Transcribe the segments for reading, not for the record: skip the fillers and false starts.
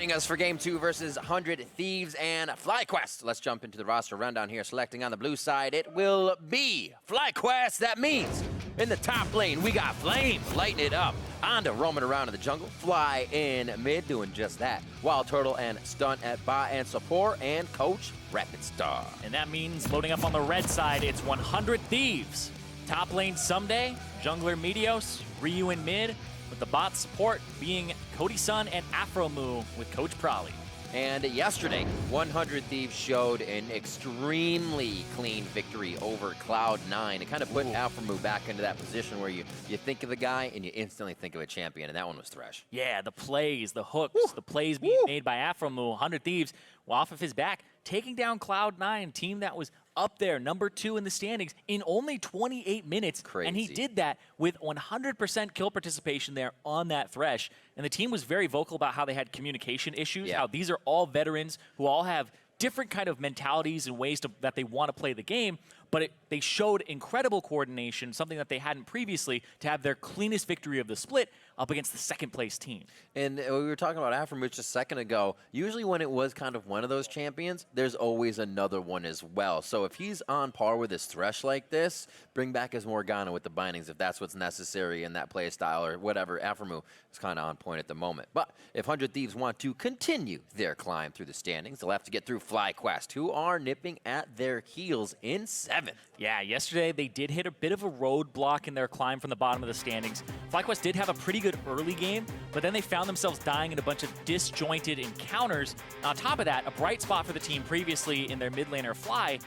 Joining us for Game 2 versus 100 Thieves and FlyQuest. Let's jump into the roster rundown here. Selecting on the blue side, it will be FlyQuest. That means in the top lane, we got Flame lighting it up. Onda roaming around in the jungle. Fly in mid, doing just that. WILDTURTLE and Stunt at bot and support. And Coach Rapid Star. And that means loading up on the red side, it's 100 Thieves. Top lane Ssumday, jungler Meteos, Ryu in mid, with the bot support being Cody Sun and aphromoo with Coach Probably. And yesterday, 100 Thieves showed an extremely clean victory over Cloud9. It kind of put aphromoo back into that position where you think of the guy and you instantly think of a champion, and that one was Thresh. Yeah, the plays, the hooks, the plays being made by aphromoo. 100 Thieves, off of his back, taking down Cloud9, team that was up there, #2 in the standings, in only 28 minutes. Crazy. And he did that with 100% kill participation there on that Thresh. And the team was very vocal about how they had communication issues, how these are all veterans who all have different kind of mentalities and ways that they want to play the game, but they showed incredible coordination, something that they hadn't previously, to have their cleanest victory of the split up against the second-place team. And we were talking about aphromoo just a second ago. Usually when it was kind of one of those champions, there's always another one as well. So if he's on par with his Thresh like this, bring back his Morgana with the bindings if that's what's necessary in that play style or whatever. Aphromoo is kind of on point at the moment. But if 100 Thieves want to continue their climb through the standings, they'll have to get through FlyQuest, who are nipping at their heels in 7th. Yeah, yesterday they did hit a bit of a roadblock in their climb from the bottom of the standings. FlyQuest did have a pretty good early game, but then they found themselves dying in a bunch of disjointed encounters. On top of that, a bright spot for the team previously in their mid laner Fly,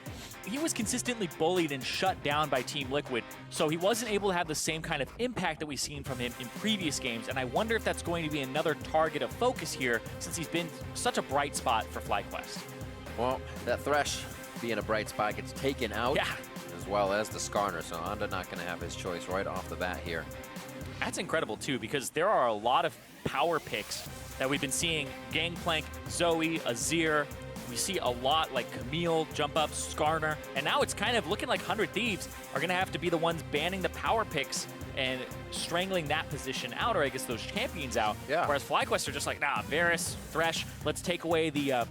he was consistently bullied and shut down by Team Liquid, so he wasn't able to have the same kind of impact that we've seen from him in previous games, and I wonder if that's going to be another target of focus here since he's been such a bright spot for FlyQuest. Well, that Thresh being a bright spot gets taken out, as well as the Skarner, so Onda not going to have his choice right off the bat here. That's incredible too, because there are a lot of power picks that we've been seeing. Gangplank, Zoe, Azir. We see a lot like Camille, jump up, Skarner, and now it's kind of looking like 100 Thieves are going to have to be the ones banning the power picks and strangling that position out, or I guess those champions out. Yeah. Whereas FlyQuest are just like, nah, Varus, Thresh, let's take away the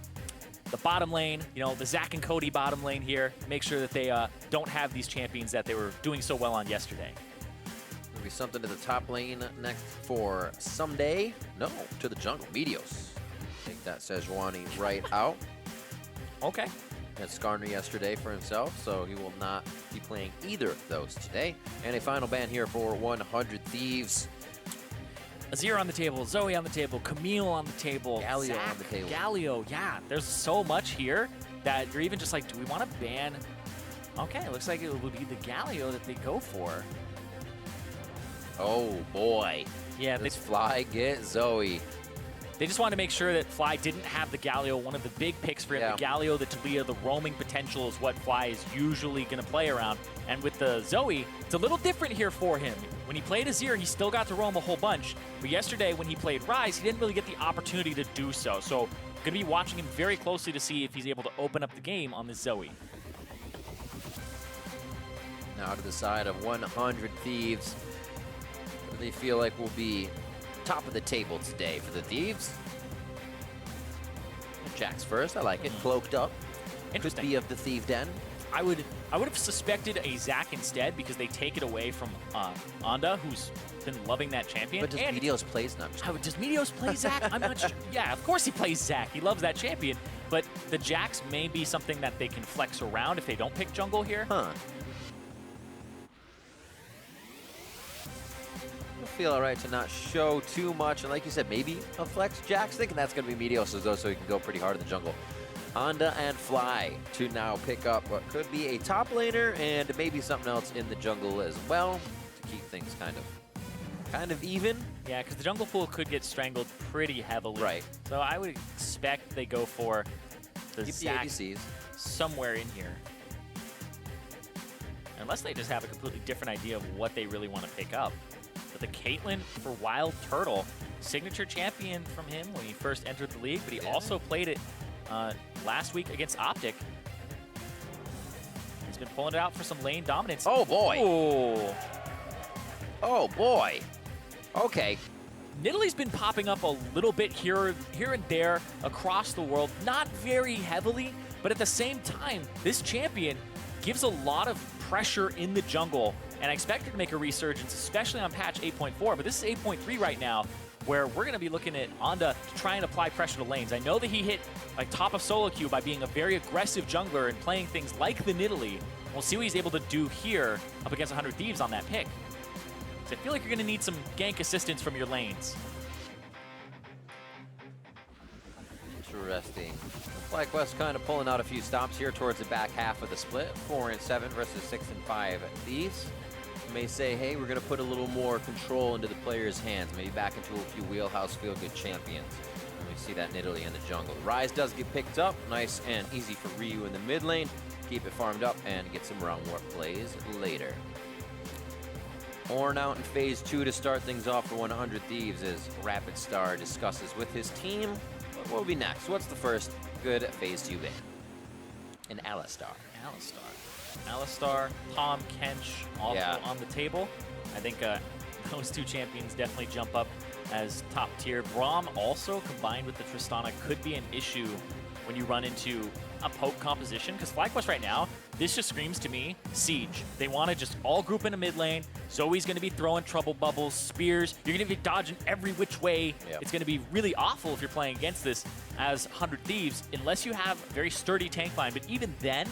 bottom lane, you know, the Zach and Cody bottom lane here. Make sure that they don't have these champions that they were doing so well on yesterday. There'll be something to the top lane next for Ssumday. No, to the jungle. Meteos. Take that Sejuani right out. Okay. Had Skarner yesterday for himself, so he will not be playing either of those today. And a final ban here for 100 Thieves. Azir on the table, Zoe on the table, Camille on the table, Galio Zach, on the table. Galio, yeah. There's so much here that you're even just like, do we want to ban? Okay, it looks like it would be the Galio that they go for. Oh boy. Yeah, Let's Fly get Zoe. They just wanted to make sure that Fly didn't have the Galio, one of the big picks for him. The Galio, the Talia, the roaming potential is what Fly is usually going to play around. And with the Zoe, it's a little different here for him. When he played Azir, he still got to roam a whole bunch. But yesterday, when he played Ryze, he didn't really get the opportunity to do so. So going to be watching him very closely to see if he's able to open up the game on this Zoe. Now to the side of 100 Thieves. What do they feel like will be top of the table today for the Thieves? Jax first, I like it. Cloaked up. Could be of the Thief Den. I would have suspected a Zac instead because they take it away from Onda, who's been loving that champion. But does Meteos play Zac? Does Meteos play Zac? I'm not sure. Yeah, of course he plays Zac. He loves that champion. But the Jax may be something that they can flex around if they don't pick jungle here. Huh. I feel alright to not show too much. And like you said, maybe a flex Jax. Thinking that's going to be Meteos though, so he can go pretty hard in the jungle. Onda and Fly to now pick up what could be a top laner and maybe something else in the jungle as well to keep things kind of even. Yeah, because the jungle pool could get strangled pretty heavily. Right. So I would expect they go for the Zac ADCs somewhere in here. Unless they just have a completely different idea of what they really want to pick up. But the Caitlyn for WILDTURTLE, signature champion from him when he first entered the league, but he also played it last week against Optic. He's been pulling it out for some lane dominance. Oh boy. Ooh. Oh boy. Okay. Nidalee's been popping up a little bit here and there across the world, not very heavily, but at the same time, this champion gives a lot of pressure in the jungle, and I expect her to make a resurgence, especially on patch 8.4, but this is 8.3 right now, where we're going to be looking at Onda to try and apply pressure to lanes. I know that he hit like top of solo queue by being a very aggressive jungler and playing things like the Nidalee. We'll see what he's able to do here up against 100 Thieves on that pick. So I feel like you're going to need some gank assistance from your lanes. Interesting. FlyQuest kind of pulling out a few stops here towards the back half of the split. 4 and 7 versus 6 and 5 Thieves. You may say, hey, we're going to put a little more control into the players' hands. Maybe back into a few wheelhouse feel-good champions. And we see that Nidalee in the jungle. Ryze does get picked up. Nice and easy for Ryu in the mid lane. Keep it farmed up and get some round warp plays later. Ornn out in phase 2 to start things off for 100 Thieves as Rapid Star discusses with his team. What will be next? What's the first good phase 2 ban? An Alistar. Alistar, Tom, Kench also on the table. I think those two champions definitely jump up as top tier. Braum also combined with the Tristana could be an issue when you run into a poke composition, because FlyQuest right now, this just screams to me Siege. They want to just all group in a mid lane. Zoe's going to be throwing trouble bubbles, spears. You're going to be dodging every which way. Yep. It's going to be really awful if you're playing against this as 100 Thieves, unless you have a very sturdy tank line. But even then,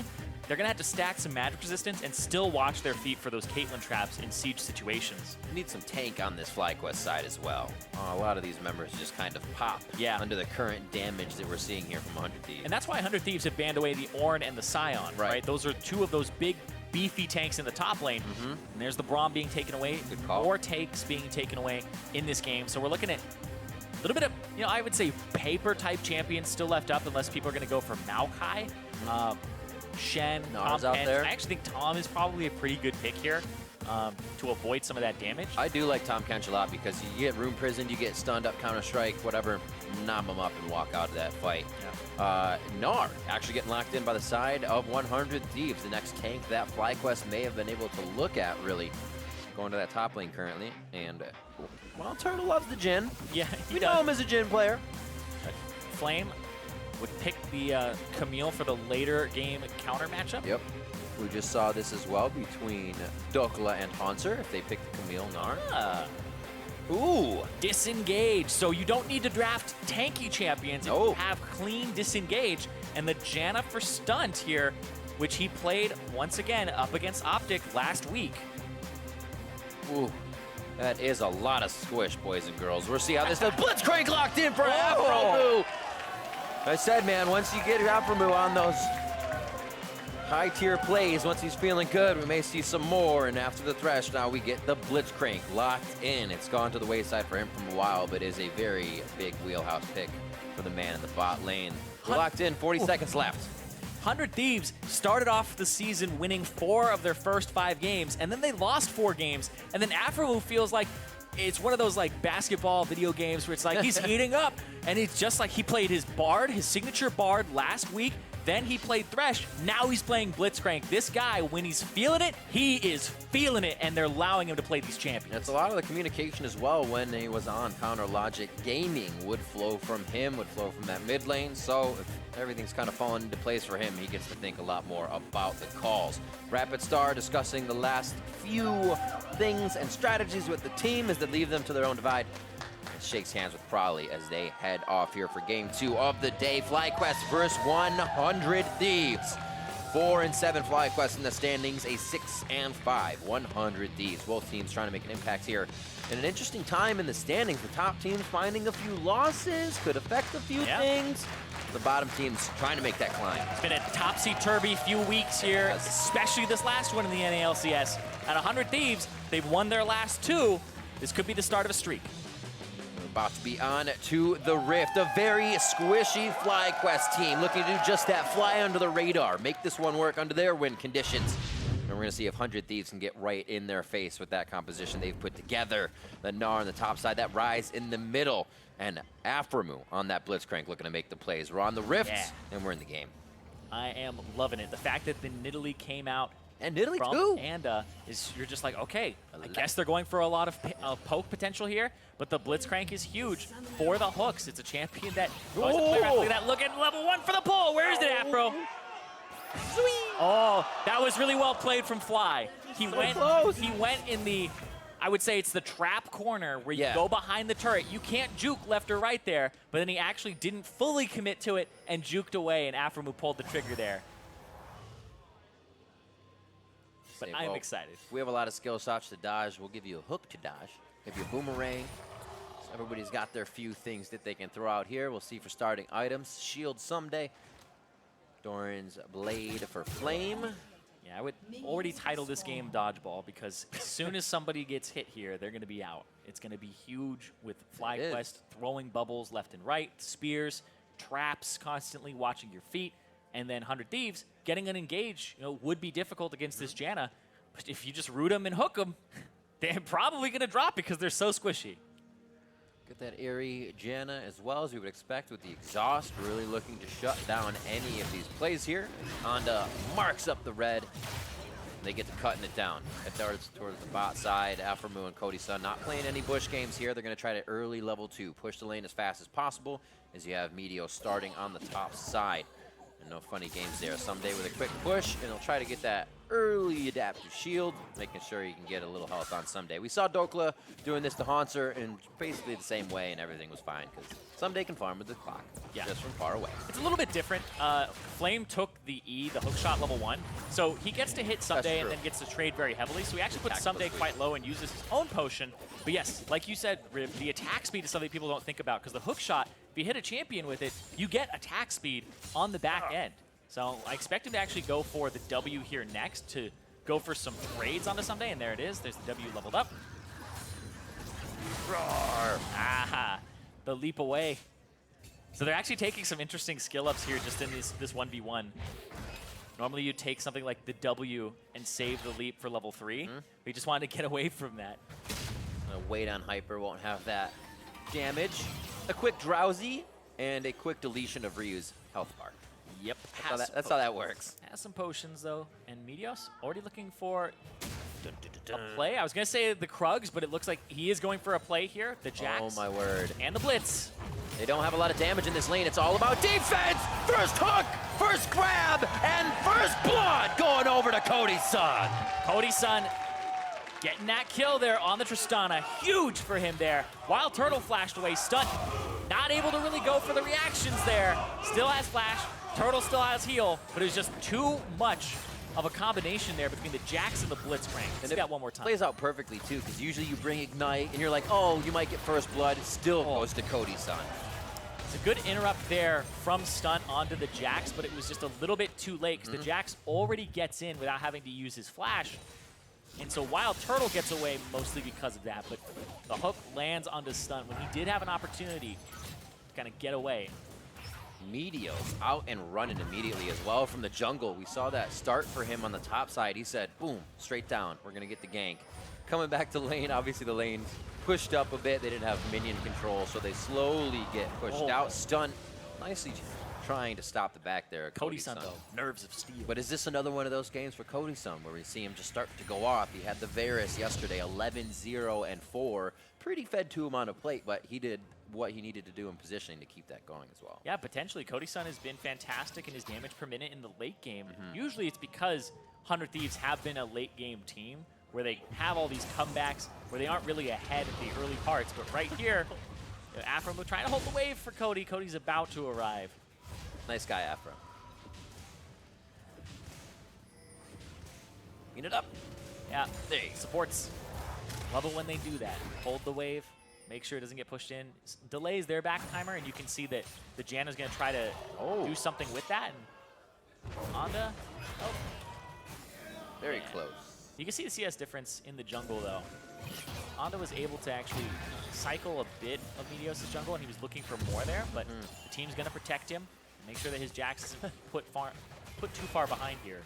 they're going to have to stack some magic resistance and still watch their feet for those Caitlyn traps in siege situations. Need some tank on this FlyQuest side as well. A lot of these members just kind of pop under the current damage that we're seeing here from 100 Thieves. And that's why 100 Thieves have banned away the Ornn and the Scion, right? Those are two of those big, beefy tanks in the top lane. And there's the Braum being taken away, more takes being taken away in this game. So we're looking at a little bit of, I would say paper-type champions still left up, unless people are going to go for Maokai. Shen, Gnar's Tom, out there. I actually think Tom is probably a pretty good pick here to avoid some of that damage. I do like Tom Kench a lot because you get room prisoned, you get stunned up, counter-strike, whatever, nom him up and walk out of that fight. Gnar actually getting locked in by the side of 100 Thieves, the next tank that FlyQuest may have been able to look at, really, going to that top lane currently. And, well, Turtle loves the Jhin. Yeah, we know him as a Jhin player. Flame would pick the Camille for the later game counter matchup. Yep. We just saw this as well between WILDTURTLE and Hanser if they pick the Camille Gnar. Ooh. Disengage. So you don't need to draft tanky champions if you have clean disengage. And the Janna for Stunt here, which he played once again up against Optic last week. Ooh. That is a lot of squish, boys and girls. We'll see how this does. Blitzcrank locked in for aphromoo. I said, man, once you get your aphromoo on those high-tier plays, once he's feeling good, we may see some more. And after the Thresh, now we get the Blitzcrank locked in. It's gone to the wayside for him from a while, but is a very big wheelhouse pick for the man in the bot lane. We're locked in, 40 seconds left. 100 Thieves started off the season winning 4 of their first 5 games, and then they lost 4 games. And then aphromoo feels like it's one of those like basketball video games where it's like he's heating up, and it's just like he played his Bard, his signature Bard last week. Then he played Thresh. Now he's playing Blitzcrank. This guy, when he's feeling it, he is feeling it, and they're allowing him to play these champions. It's a lot of the communication as well when he was on Counter Logic Gaming would flow from him, would flow from that mid lane. So if everything's kind of falling into place for him, he gets to think a lot more about the calls. Rapid Star discussing the last few things and strategies with the team as they leave them to their own divide. Shakes hands with Prolly as they head off here for game 2 of the day. FlyQuest versus 100 Thieves. 4 and 7 FlyQuest in the standings, a 6 and 5 100 Thieves. Both teams trying to make an impact here. In an interesting time in the standings, the top teams finding a few losses, could affect a few things. The bottom teams trying to make that climb. It's been a topsy-turvy few weeks here, especially this last one in the NALCS. At 100 Thieves, they've won their last 2. This could be the start of a streak. About to be on to the Rift, a very squishy FlyQuest team looking to do just that, fly under the radar, make this one work under their win conditions. And we're going to see if 100 Thieves can get right in their face with that composition they've put together. The Gnar on the top side, that Ryze in the middle, and aphromoo on that Blitzcrank looking to make the plays. We're on the Rift, and we're in the game. I am loving it. The fact that the Nidalee came out And Nidalee from too. Anda is you're just like, okay, I guess they're going for a lot of poke potential here, but the Blitzcrank is huge for the hooks. It's a champion that look at that, look at level 1 for the pull. Where is it, Afro? Sweet. Oh, that was really well played from Fly. He went in the, I would say it's the trap corner where you go behind the turret. You can't juke left or right there, but then he actually didn't fully commit to it and juked away, and aphromoo pulled the trigger there. But I'm excited. We have a lot of skill shots to dodge. We'll give you a hook to dodge. Give you a boomerang. So everybody's got their few things that they can throw out here. We'll see for starting items. Shield Ssumday. Doran's Blade for Flame. Yeah, I would already title this game Dodgeball because as soon as somebody gets hit here, they're going to be out. It's going to be huge with FlyQuest throwing bubbles left and right, spears, traps, constantly watching your feet, and then 100 Thieves getting an engage, would be difficult against this Janna. But if you just root them and hook them, they're probably going to drop because they're so squishy. Get that airy Janna as well as we would expect with the exhaust. Really looking to shut down any of these plays here. Anda marks up the red. They get to cutting it down. It darts towards the bot side. aphromoo and Cody Sun not playing any bush games here. They're going to try to early level 2. Push the lane as fast as possible as you have Meteos starting on the top side. And no funny games there. Ssumday with a quick push, and he'll try to get that early adaptive shield, making sure he can get a little health on Ssumday. We saw Dokla doing this to Haunter in basically the same way, and everything was fine, because Ssumday can farm with the clock, just from far away. It's a little bit different. Flame took the E, the hook shot level 1, so he gets to hit Ssumday and then gets to trade very heavily, so he actually puts Ssumday quite low and uses his own potion. But yes, like you said, Rib, the attack speed is something people don't think about, because the hook shot, if you hit a champion with it, you get attack speed on the back end. So I expect him to actually go for the W here next to go for some trades onto Ssumday, and there it is. There's the W leveled up. Roar! Aha! The leap away. So they're actually taking some interesting skill ups here just in this 1v1. Normally you take something like the W and save the leap for level 3. We just wanted to get away from that. Wait on Hyper, won't have that damage. A quick Drowsy and a quick deletion of Ryu's health bar. Yep. That's how that works. Has some potions, though. And Meteos already looking for a play. I was going to say the Krugs, but it looks like he is going for a play here. The Jax. Oh, my word. And the Blitz. They don't have a lot of damage in this lane. It's all about defense. First hook, first grab, and first blood going over to Cody Sun. Cody Sun getting that kill there on the Tristana. Huge for him there. WILDTURTLE flashed away. Stunt not able to really go for the reactions there. Still has flash. Turtle still has heal, but it was just too much of a combination there between the Jax and the Blitzcrank. Let's see that one more time. Plays out perfectly, too, because usually you bring Ignite, and you're like, oh, you might get first blood. It still goes to Cody Sun. It's a good interrupt there from Stunt onto the Jax, but it was just a little bit too late, because the Jax already gets in without having to use his flash. And so WILDTURTLE gets away mostly because of that, but the hook lands onto Stunt when he did have an opportunity to kind of get away. Meteos out and running immediately as well from the jungle. We saw that start for him on the top side. He said, boom, straight down. We're going to get the gank. Coming back to lane, obviously the lane pushed up a bit. They didn't have minion control, so they slowly get pushed out. Stunt nicely trying to stop the back there. Cody Sun, though, nerves of steel. But is this another one of those games for Cody Sun where we see him just start to go off? He had the Varus yesterday, 11-0 and 4. Pretty fed to him on a plate, but he did what he needed to do in positioning to keep that going as well. Yeah, potentially. Cody Sun has been fantastic in his damage per minute in the late game. Usually it's because 100 Thieves have been a late game team where they have all these comebacks where they aren't really ahead at the early parts. But right here, aphromoo trying to hold the wave for Cody. Cody's about to arrive. Nice guy, Afro. Clean it up. Yeah, supports. Love it when they do that. Hold the wave. Make sure it doesn't get pushed in. Delays their back timer, and you can see that the Janna's going to try to do something with that. And Anda, very close. You can see the CS difference in the jungle, though. Anda was able to actually cycle a bit of Meteos' jungle, and he was looking for more there, but the team's going to protect him, make sure that his Jax isn't put too far behind here.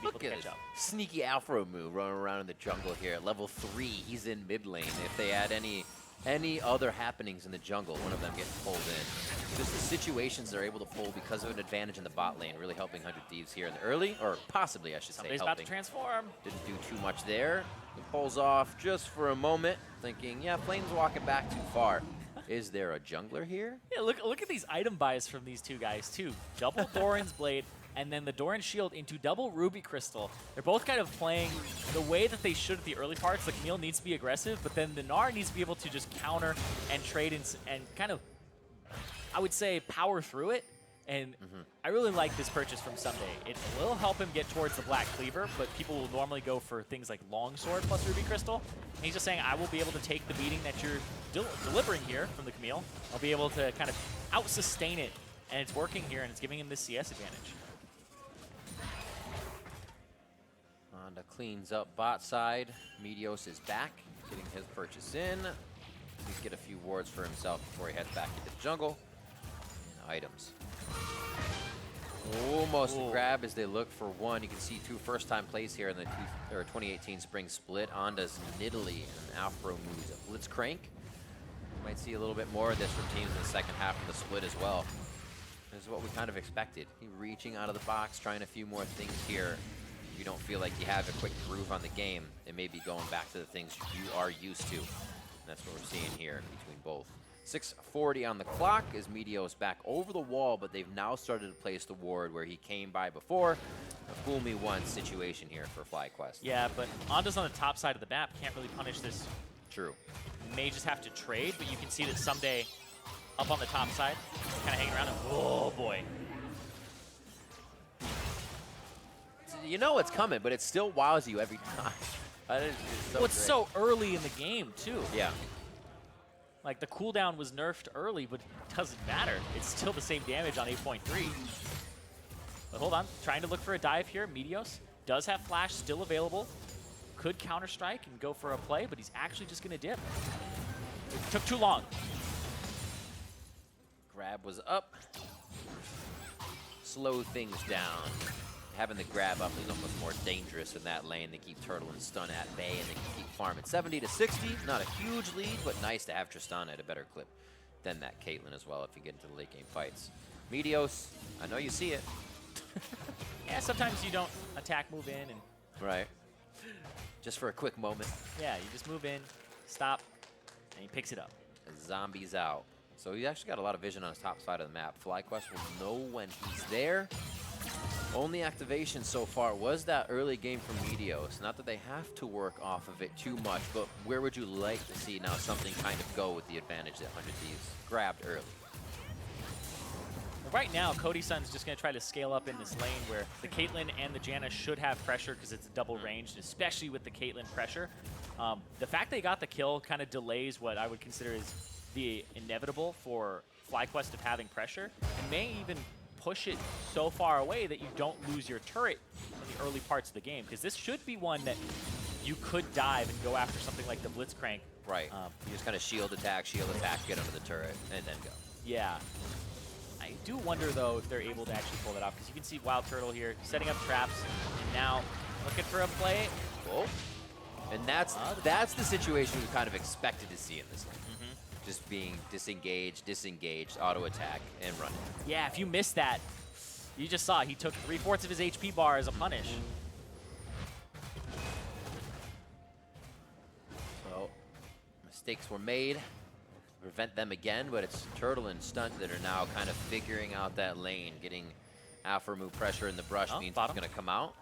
Look at this sneaky aphromoo running around in the jungle here at level 3. He's in mid lane. If they add any any other happenings in the jungle, one of them getting pulled in. Just the situations they're able to pull because of an advantage in the bot lane, really helping 100 Thieves here in the early, or possibly, I should say, Somebody's helping. about to transform. Didn't do too much there. He pulls off just for a moment, thinking, yeah, Flame's walking back too far. Is there a jungler here? Yeah, look at these item buys from these two guys, too. Double Doran's Blade, and then the Doran Shield into double Ruby Crystal. They're both kind of playing the way that they should at the early parts. Like, Camille needs to be aggressive, but then the Gnar needs to be able to just counter and trade and kind of, I would say, power through it. And I really like this purchase from Ssumday. It will help him get towards the Black Cleaver, but people will normally go for things like Longsword plus Ruby Crystal. And he's just saying, I will be able to take the beating that you're delivering here from the Camille. I'll be able to kind of out-sustain it, and it's working here, and it's giving him this CS advantage. Honda cleans up bot side. Meteos is back, getting his purchase in. He's get a few wards for himself before he heads back into the jungle. And items. Almost a grab as they look for one. You can see two first-time plays here in the 2018 spring split. Onda's Nidalee and aphromoo Blitzcrank. Might see a little bit more of this from teams in the second half of the split as well. This is what we kind of expected. He reaching out of the box, trying a few more things here. If you don't feel like you have a quick groove on the game, it may be going back to the things you are used to. And that's what we're seeing here between both. 6:40 on the clock as Meteos back over the wall, but they've now started to place the ward where he came by before. A fool me once situation here for FlyQuest. Yeah, but Onda's on the top side of the map. Can't really punish this. True. May just have to trade, but you can see that Ssumday up on the top side, kind of hanging around. And, oh, boy. You know it's coming, but it still wows you every time. It's so early in the game, too. Yeah. Like, the cooldown was nerfed early, but it doesn't matter. It's still the same damage on 8.3. But hold on. Trying to look for a dive here. Meteos does have Flash still available. Could counter-strike and go for a play, but he's actually just going to dip. It took too long. Grab was up. Slow things down. Having the grab up is almost more dangerous in that lane. They keep Turtle and Stunt at bay, and they can keep farming. 70 to 60, not a huge lead, but nice to have Tristana at a better clip than that Caitlyn as well if you get into the late game fights. Meteos, I know you see it. Yeah, sometimes you don't attack, move in, and right. Just for a quick moment. yeah, you just move in, stop, and he picks it up. Zombies out. So he's actually got a lot of vision on his top side of the map. FlyQuest will know when he's there. Only activation so far was that early game from Meteos. Not that they have to work off of it too much, but where would you like to see now something kind of go with the advantage that 100 Thieves grabbed early? Well, right now, Cody Sun's just going to try to scale up in this lane where the Caitlyn and the Janna should have pressure because it's double ranged, especially with the Caitlyn pressure. The fact they got the kill kind of delays what I would consider is the inevitable for FlyQuest of having pressure, and may even push it so far away that you don't lose your turret in the early parts of the game, because this should be one that you could dive and go after something like the Blitzcrank. Right. You just kind of shield attack, get under the turret, and then go. Yeah. I do wonder, though, if they're able to actually pull that off, because you can see WILDTURTLE here setting up traps, and now looking for a play. Oh. And that's the situation we kind of expected to see in this lane. Just being disengaged, auto attack, and running. Yeah, if you missed that, you just saw he took 3/4 of his HP bar as a punish. So, mistakes were made. Prevent them again, but it's Turtle and Stunt that are now kind of figuring out that lane. Getting aphromoo pressure in the brush means it's going to come out.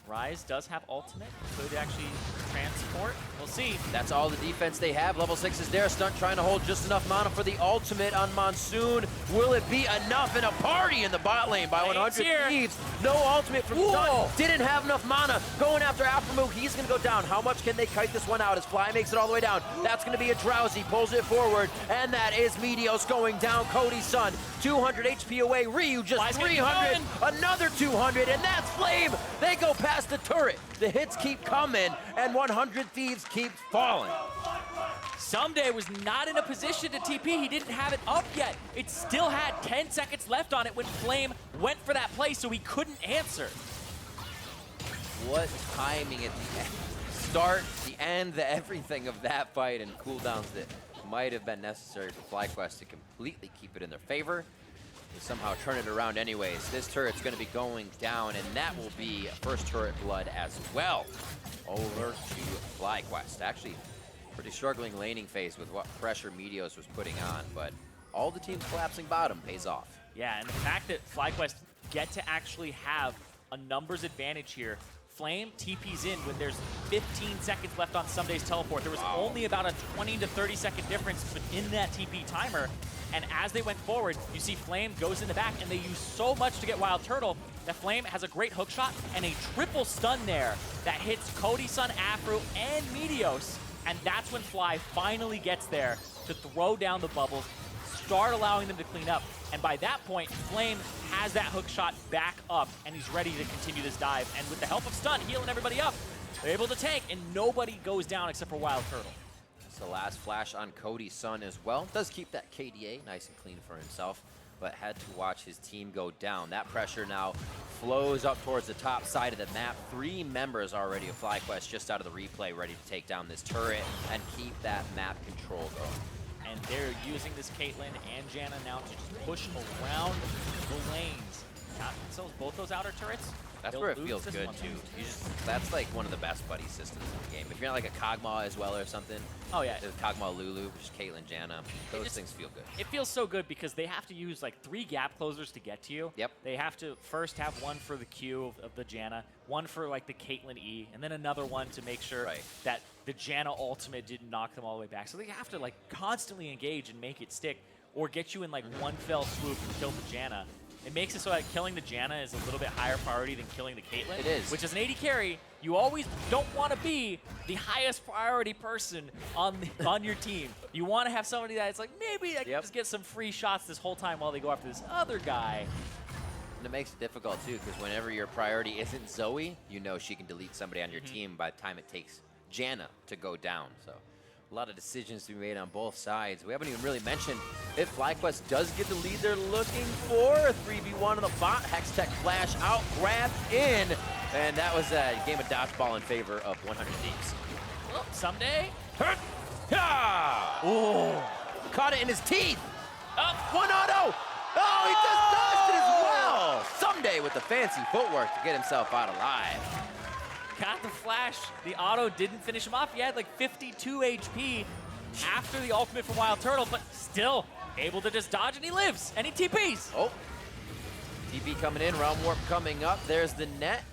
Ryze does have ultimate, could actually transport. We'll see. That's all the defense they have. Level 6 is there. Stunt trying to hold just enough mana for the ultimate on Monsoon. Will it be enough? In a party in the bot lane by 100 Thieves. No ultimate from Stunt. Didn't have enough mana. Going after aphromoo. He's going to go down. How much can they kite this one out as Fly makes it all the way down? That's going to be a Drowsy. Pulls it forward. And that is Meteos going down. Cody Sun. 200 HP away. Ryu just 300. Another 200. And that's Flame. They go past the turret. The hits keep coming, and 100 Thieves keep falling. Ssumday was not in a position to TP. He didn't have it up yet. It still had 10 seconds left on it when Flame went for that play, so he couldn't answer. What timing at the end. start, the end, the everything of that fight and cooldowns that might have been necessary for FlyQuest to completely keep it in their favor. They somehow turn it around anyways. This turret's going to be going down, and that will be first turret blood as well. Over to FlyQuest. Actually, pretty struggling laning phase with what pressure Meteos was putting on, but all the teams collapsing bottom pays off. Yeah, and the fact that FlyQuest get to actually have a numbers advantage here. Flame TP's in when there's 15 seconds left on Ssumday's teleport. There was only about a 20 to 30 second difference in that TP timer. And as they went forward, you see Flame goes in the back, and they use so much to get Wild Turtle that Flame has a great hook shot and a triple stun there that hits Cody Sun, aphromoo, and Meteos. And that's when Fly finally gets there to throw down the bubbles, start allowing them to clean up. And by that point, Flame has that hook shot back up, and he's ready to continue this dive. And with the help of Stunt healing everybody up, they're able to tank, and nobody goes down except for Wild Turtle. That's the last flash on Cody Sun as well. Does keep that KDA nice and clean for himself, but had to watch his team go down. That pressure now flows up towards the top side of the map. 3 members already of FlyQuest just out of the replay, ready to take down this turret and keep that map control going. And they're using this Caitlyn and Janna now to just push around the lanes. Got themselves both those outer turrets. That's where it feels good too. That's like one of the best buddy systems in the game. If you're not like a Kog'Maw as well or something. Oh yeah. Kog'Maw Lulu, which is Caitlyn, Janna. Those things feel good. It feels so good because they have to use like 3 gap closers to get to you. Yep. They have to first have one for the Q of the Janna, one for like the Caitlyn E, and then another one to make sure that the Janna ultimate didn't knock them all the way back. So they have to like constantly engage and make it stick, or get you in like one fell swoop and kill the Janna. It makes it so that killing the Janna is a little bit higher priority than killing the Caitlyn. It is. Which is an AD carry. You always don't want to be the highest priority person on your team. You want to have somebody that's like, maybe I can just get some free shots this whole time while they go after this other guy. And it makes it difficult too, because whenever your priority isn't Zoe, you know she can delete somebody on your team by the time it takes Janna to go down. So a lot of decisions to be made on both sides. We haven't even really mentioned if FlyQuest does get the lead they're looking for. A 3v1 on the bot. Hextech flash out, grab in. And that was a game of dodgeball in favor of 100 Thieves. Oh, Ssumday. Oh, caught it in his teeth. One auto. Oh, he just dodged it as well. Ssumday with the fancy footwork to get himself out alive. Got the flash. The auto didn't finish him off. He had like 52 HP after the ultimate from Wild Turtle, but still able to just dodge, and he lives, and he TPs. Oh, TP coming in, Realm Warp coming up. There's the net.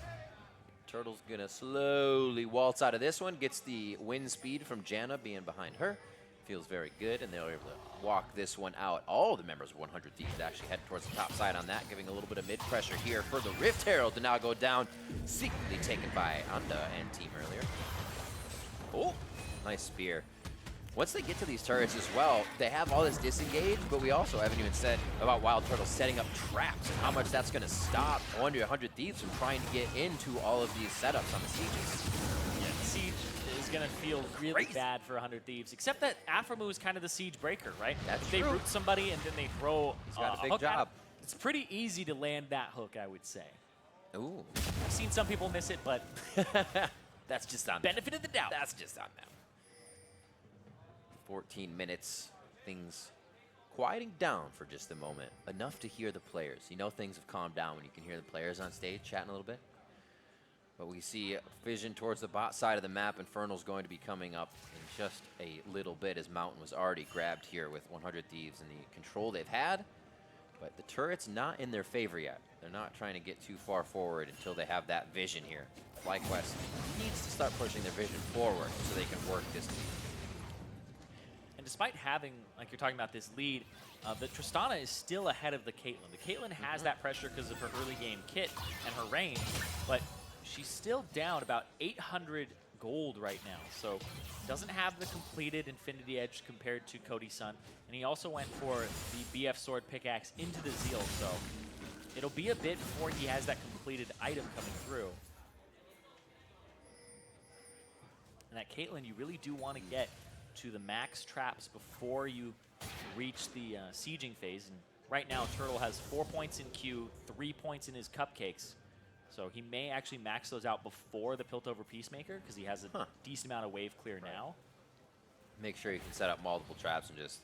Turtle's gonna slowly waltz out of this one. Gets the wind speed from Janna being behind her. Feels very good, and they're able to walk this one out. All the members of 100 Thieves actually head towards the top side on that, giving a little bit of mid-pressure here for the Rift Herald to now go down, secretly taken by Anda and team earlier. Oh, nice spear. Once they get to these turrets as well, they have all this disengage, but we also haven't even said about Wild Turtle setting up traps and how much that's going to stop 100 Thieves from trying to get into all of these setups on the sieges. Yeah, the siege is going to feel really bad for 100 Thieves, except that aphromoo is kind of the siege breaker, right? That's They root somebody and then they throw He's got a big hook at job. him. It's pretty easy to land that hook, I would say. Ooh. I've seen some people miss it, but That's just on benefit of the doubt. That's just on them. 14 minutes, things quieting down for just a moment. Enough to hear the players. You know things have calmed down when you can hear the players on stage chatting a little bit. But we see vision towards the bot side of the map. Infernal's going to be coming up in just a little bit, as Mountain was already grabbed here with 100 Thieves and the control they've had. But the turret's not in their favor yet. They're not trying to get too far forward until they have that vision here. FlyQuest needs to start pushing their vision forward so they can work this lead. And despite having, like you're talking about, this lead, the Tristana is still ahead of the Caitlyn. The Caitlyn has that pressure because of her early game kit and her range, but she's still down about 800 gold right now, so doesn't have the completed Infinity Edge compared to Cody Sun, and he also went for the BF Sword Pickaxe into the Zeal, so it'll be a bit before he has that completed item coming through. And that Caitlyn, you really do want to get to the max traps before you reach the sieging phase, and right now Turtle has 4 points in Q, 3 points in his cupcakes. So he may actually max those out before the Piltover Peacemaker because he has a decent amount of wave clear now. Make sure you can set up multiple traps and just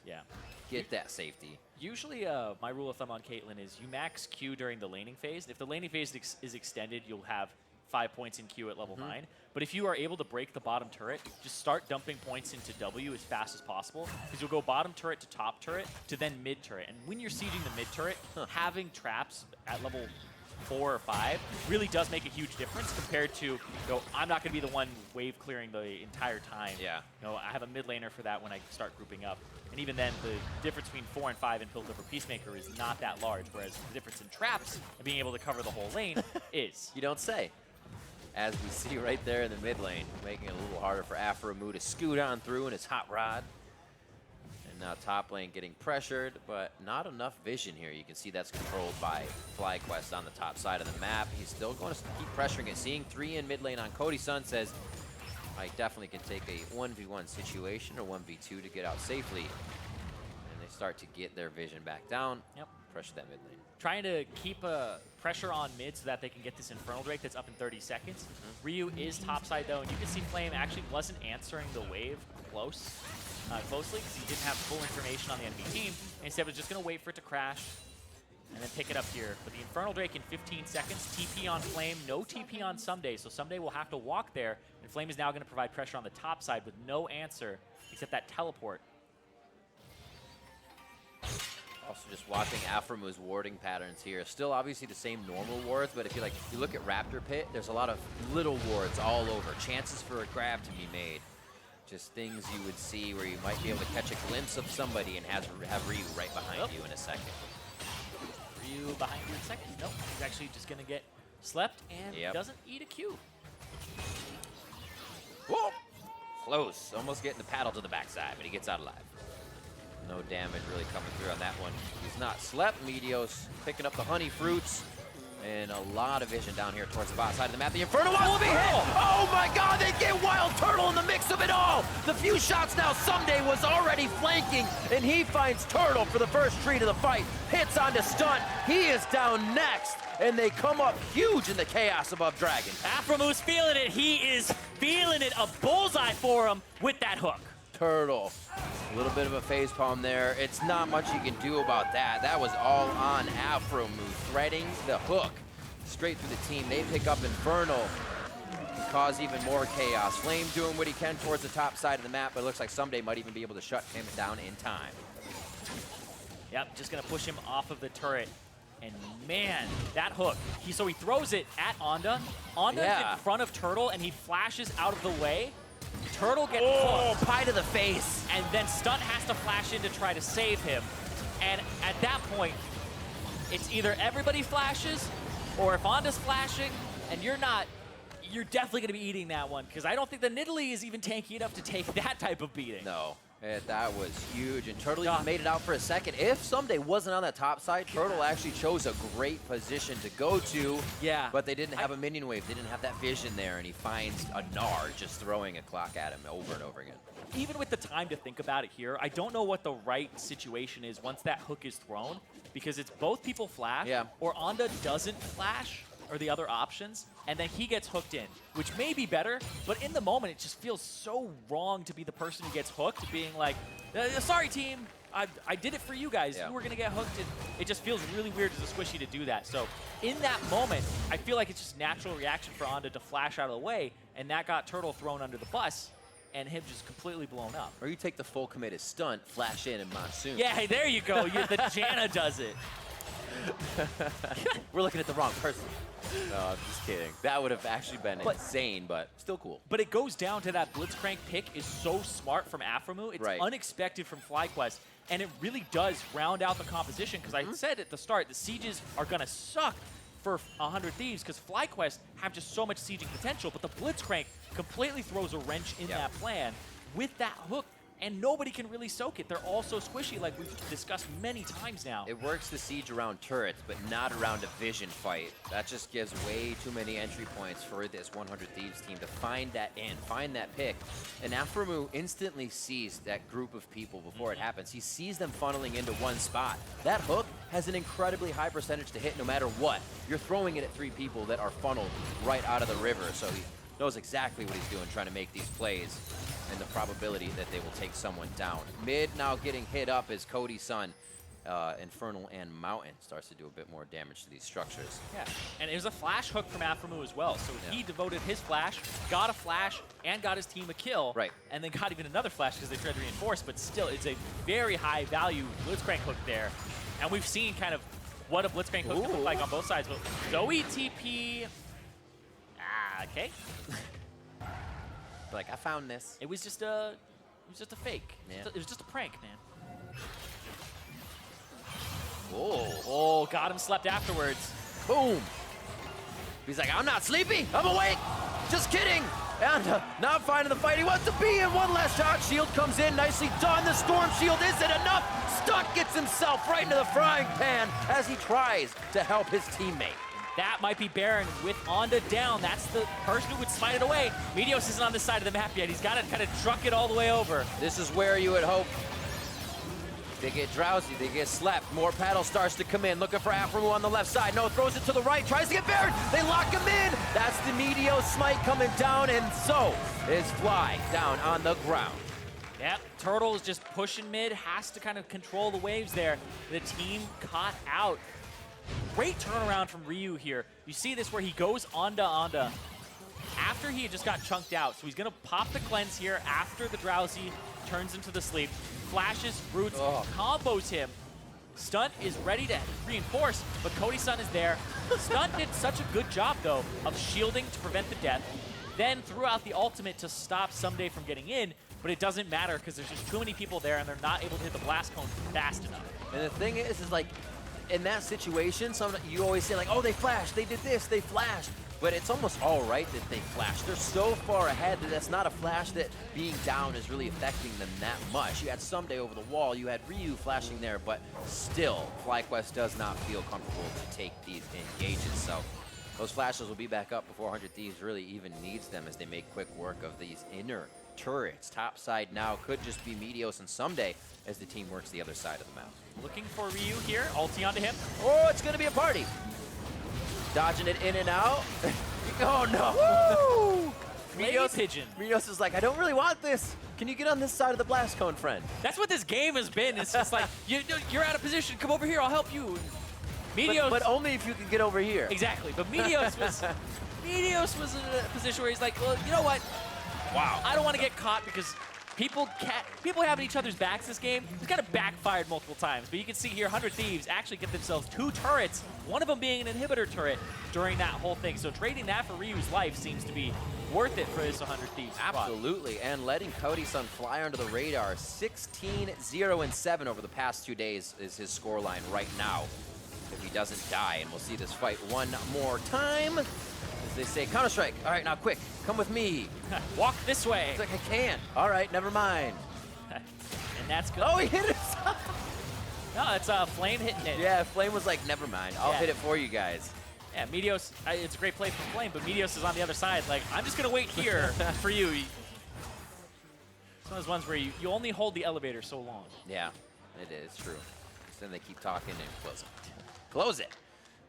get that safety. Usually, my rule of thumb on Caitlyn is you max Q during the laning phase. If the laning phase is extended, you'll have 5 points in Q at level 9. But if you are able to break the bottom turret, just start dumping points into W as fast as possible, because you'll go bottom turret to top turret to then mid turret. And when you're sieging the mid turret, having traps at level 4 or 5 really does make a huge difference compared to, I'm not going to be the one wave clearing the entire time. Yeah. I have a mid laner for that when I start grouping up. And even then, the difference between 4 and 5 in Piltover Peacemaker is not that large, whereas the difference in traps and being able to cover the whole lane is. You don't say. As we see right there in the mid lane, making it a little harder for aphromoo to scoot on through in his hot rod. And now top lane getting pressured, but not enough vision here. You can see that's controlled by FlyQuest on the top side of the map. He's still going to keep pressuring it. Seeing 3 in mid lane on Cody Sun says, I definitely can take a 1v1 situation or 1v2 to get out safely. And they start to get their vision back down. Yep. Pressure that mid lane. Trying to keep pressure on mid so that they can get this Infernal Drake that's up in 30 seconds. Ryu is topside though, and you can see Flame actually wasn't answering the wave closely because he didn't have full information on the enemy team. Instead was just going to wait for it to crash and then pick it up here. But the Infernal Drake in 15 seconds, TP on Flame, no TP on Ssumday, so Ssumday will have to walk there, and Flame is now going to provide pressure on the top side with no answer except that teleport. Also just watching Aphromoo's warding patterns here. Still obviously the same normal wards, but if you look at Raptor Pit, there's a lot of little wards all over. Chances for a grab to be made. Just things you would see where you might be able to catch a glimpse of somebody and have Ryu right behind you in a second. Ryu behind you in a second? Nope, he's actually just going to get slept and doesn't eat a Q. Whoa! Close. Almost getting the paddle to the backside, but he gets out alive. No damage really coming through on that one. He's not slept. Meteos picking up the honey fruits. And a lot of vision down here towards the bottom side of the map. The Infernal Wall will be hit! Oh my god, they get WILDTURTLE in the mix of it all! The few shots now, Ssumday was already flanking, and he finds Turtle for the first treat of the fight. Hits onto Stunt. He is down next, and they come up huge in the chaos above Dragon. Aphromoo's feeling it. He is feeling it. A bullseye for him with that hook. Turtle. A little bit of a facepalm there. It's not much you can do about that. That was all on aphromoo, threading the hook straight through the team. They pick up Infernal, cause even more chaos. Flame doing what he can towards the top side of the map, but it looks like Ssumday might even be able to shut him down in time. Yep, just gonna push him off of the turret. And man, that hook. So he throws it at Onda. Onda's in front of Turtle, and he flashes out of the way. Turtle gets hooked. Pie to the face. And then Stunt has to flash in to try to save him. And at that point, it's either everybody flashes, or if Onda's flashing and you're not, you're definitely going to be eating that one, because I don't think the Nidalee is even tanky enough to take that type of beating. No. That was huge, and Turtle even made it out for a second. If Ssumday wasn't on that top side, Turtle actually chose a great position to go to. Yeah. But they didn't have a minion wave. They didn't have that vision there, and he finds a Gnar just throwing a clock at him over and over again. Even with the time to think about it here, I don't know what the right situation is once that hook is thrown, because it's both people flash, or Onda doesn't flash, or the other options, and then he gets hooked in, which may be better, but in the moment it just feels so wrong to be the person who gets hooked, being like, sorry team, I did it for you guys, you were gonna get hooked, and it just feels really weird as a squishy to do that. So in that moment, I feel like it's just natural reaction for Onda to flash out of the way, and that got Turtle thrown under the bus, and him just completely blown up. Or you take the full committed Stunt, flash in, and Monsoon. Yeah, hey, there you go, the Janna does it. We're looking at the wrong person. No, I'm just kidding. That would have actually been insane, but still cool. But it goes down to that Blitzcrank pick is so smart from aphromoo. It's unexpected from FlyQuest, and it really does round out the composition, because I said at the start, the sieges are going to suck for 100 Thieves, because FlyQuest have just so much sieging potential, but the Blitzcrank completely throws a wrench in that plan with that hook. and nobody can really soak it. They're all so squishy, like we've discussed many times now. It works the siege around turrets, but not around a vision fight. That just gives way too many entry points for this 100 Thieves team to find that find that pick. And aphromoo instantly sees that group of people before it happens. He sees them funneling into one spot. That hook has an incredibly high percentage to hit no matter what. You're throwing it at 3 people that are funneled right out of the river, so he knows exactly what he's doing, trying to make these plays, and the probability that they will take someone down. Mid now getting hit up as Cody Sun, Infernal and Mountain starts to do a bit more damage to these structures. Yeah, and it was a flash hook from aphromoo as well, so he devoted his flash, got a flash, and got his team a kill, Right. and then got even another flash because they tried to reinforce, but still, it's a very high value Blitzcrank hook there, and we've seen kind of what a Blitzcrank hook can look like on both sides, but Zoe TP, okay. Like, I found this. It was just a fake. Yeah. It was just a prank, man. Whoa. Oh, got him slept afterwards. Boom. He's like, I'm not sleepy. I'm awake. Just kidding. And not finding the fight he wants to be in. One last shot. Shield comes in. Nicely done. The Storm Shield isn't enough. Stunt gets himself right into the frying pan as he tries to help his teammate. That might be Baron with Onda down. That's the person who would smite it away. Meteos isn't on this side of the map yet. He's got to kind of truck it all the way over. This is where you would hope they get drowsy, they get slept. More paddle starts to come in, looking for aphromoo on the left side. No, throws it to the right, tries to get Baron. They lock him in. That's the Meteos smite coming down, and so is Fly down on the ground. Yep, Turtle is just pushing mid, has to kind of control the waves there. The team caught out. Great turnaround from Ryu here. You see this where he goes Onda after he had just got chunked out. So he's going to pop the cleanse here after the drowsy turns into the sleep. Flashes, roots, combos him. Stunt is ready to reinforce, but Cody Sun is there. Stunt did such a good job, though, of shielding to prevent the death. Then threw out the ultimate to stop Ssumday from getting in, but it doesn't matter because there's just too many people there and they're not able to hit the blast cone fast enough. And the thing is like, in that situation, you always say like, oh, they flashed, they did this, they flashed. But it's almost all right that they flashed. They're so far ahead that that's not a flash that being down is really affecting them that much. You had Ssumday over the wall, you had Ryu flashing there, but still, FlyQuest does not feel comfortable to take these engages. So those flashes will be back up before 100 Thieves really even needs them as they make quick work of these inner turrets. Top side now could just be Meteos and Ssumday as the team works the other side of the map. Looking for Ryu here, ulti onto him. Oh, it's gonna be a party. Dodging it in and out. Oh no! Woo! Meteos is like, I don't really want this. Can you get on this side of the blast cone, friend? That's what this game has been. It's just like, you're out of position. Come over here. I'll help you. Meteos, but only if you can get over here. Exactly. But Meteos was in a position where he's like, well, you know what? Wow. I don't want to get caught because people having each other's backs this game, it's kind of backfired multiple times. But you can see here, 100 Thieves actually get themselves 2 turrets, one of them being an inhibitor turret during that whole thing. So trading that for Ryu's life seems to be worth it for this 100 Thieves squad. Absolutely, and letting Cody Sun fly under the radar. 16-0-7 over the past 2 days is his scoreline right now, if he doesn't die. And we'll see this fight one more time. As they say, Counter-Strike. All right, now quick, come with me. Walk this way. It's like, I can't. All right, never mind. And that's good. Oh, he hit it. No, it's Flame hitting it. Yeah, Flame was like, never mind. I'll hit it for you guys. Yeah, Meteos, it's a great play from Flame, but Meteos is on the other side. Like, I'm just going to wait here for you. It's one of those ones where you only hold the elevator so long. Yeah, it is true. Then they keep talking and close it. Close it.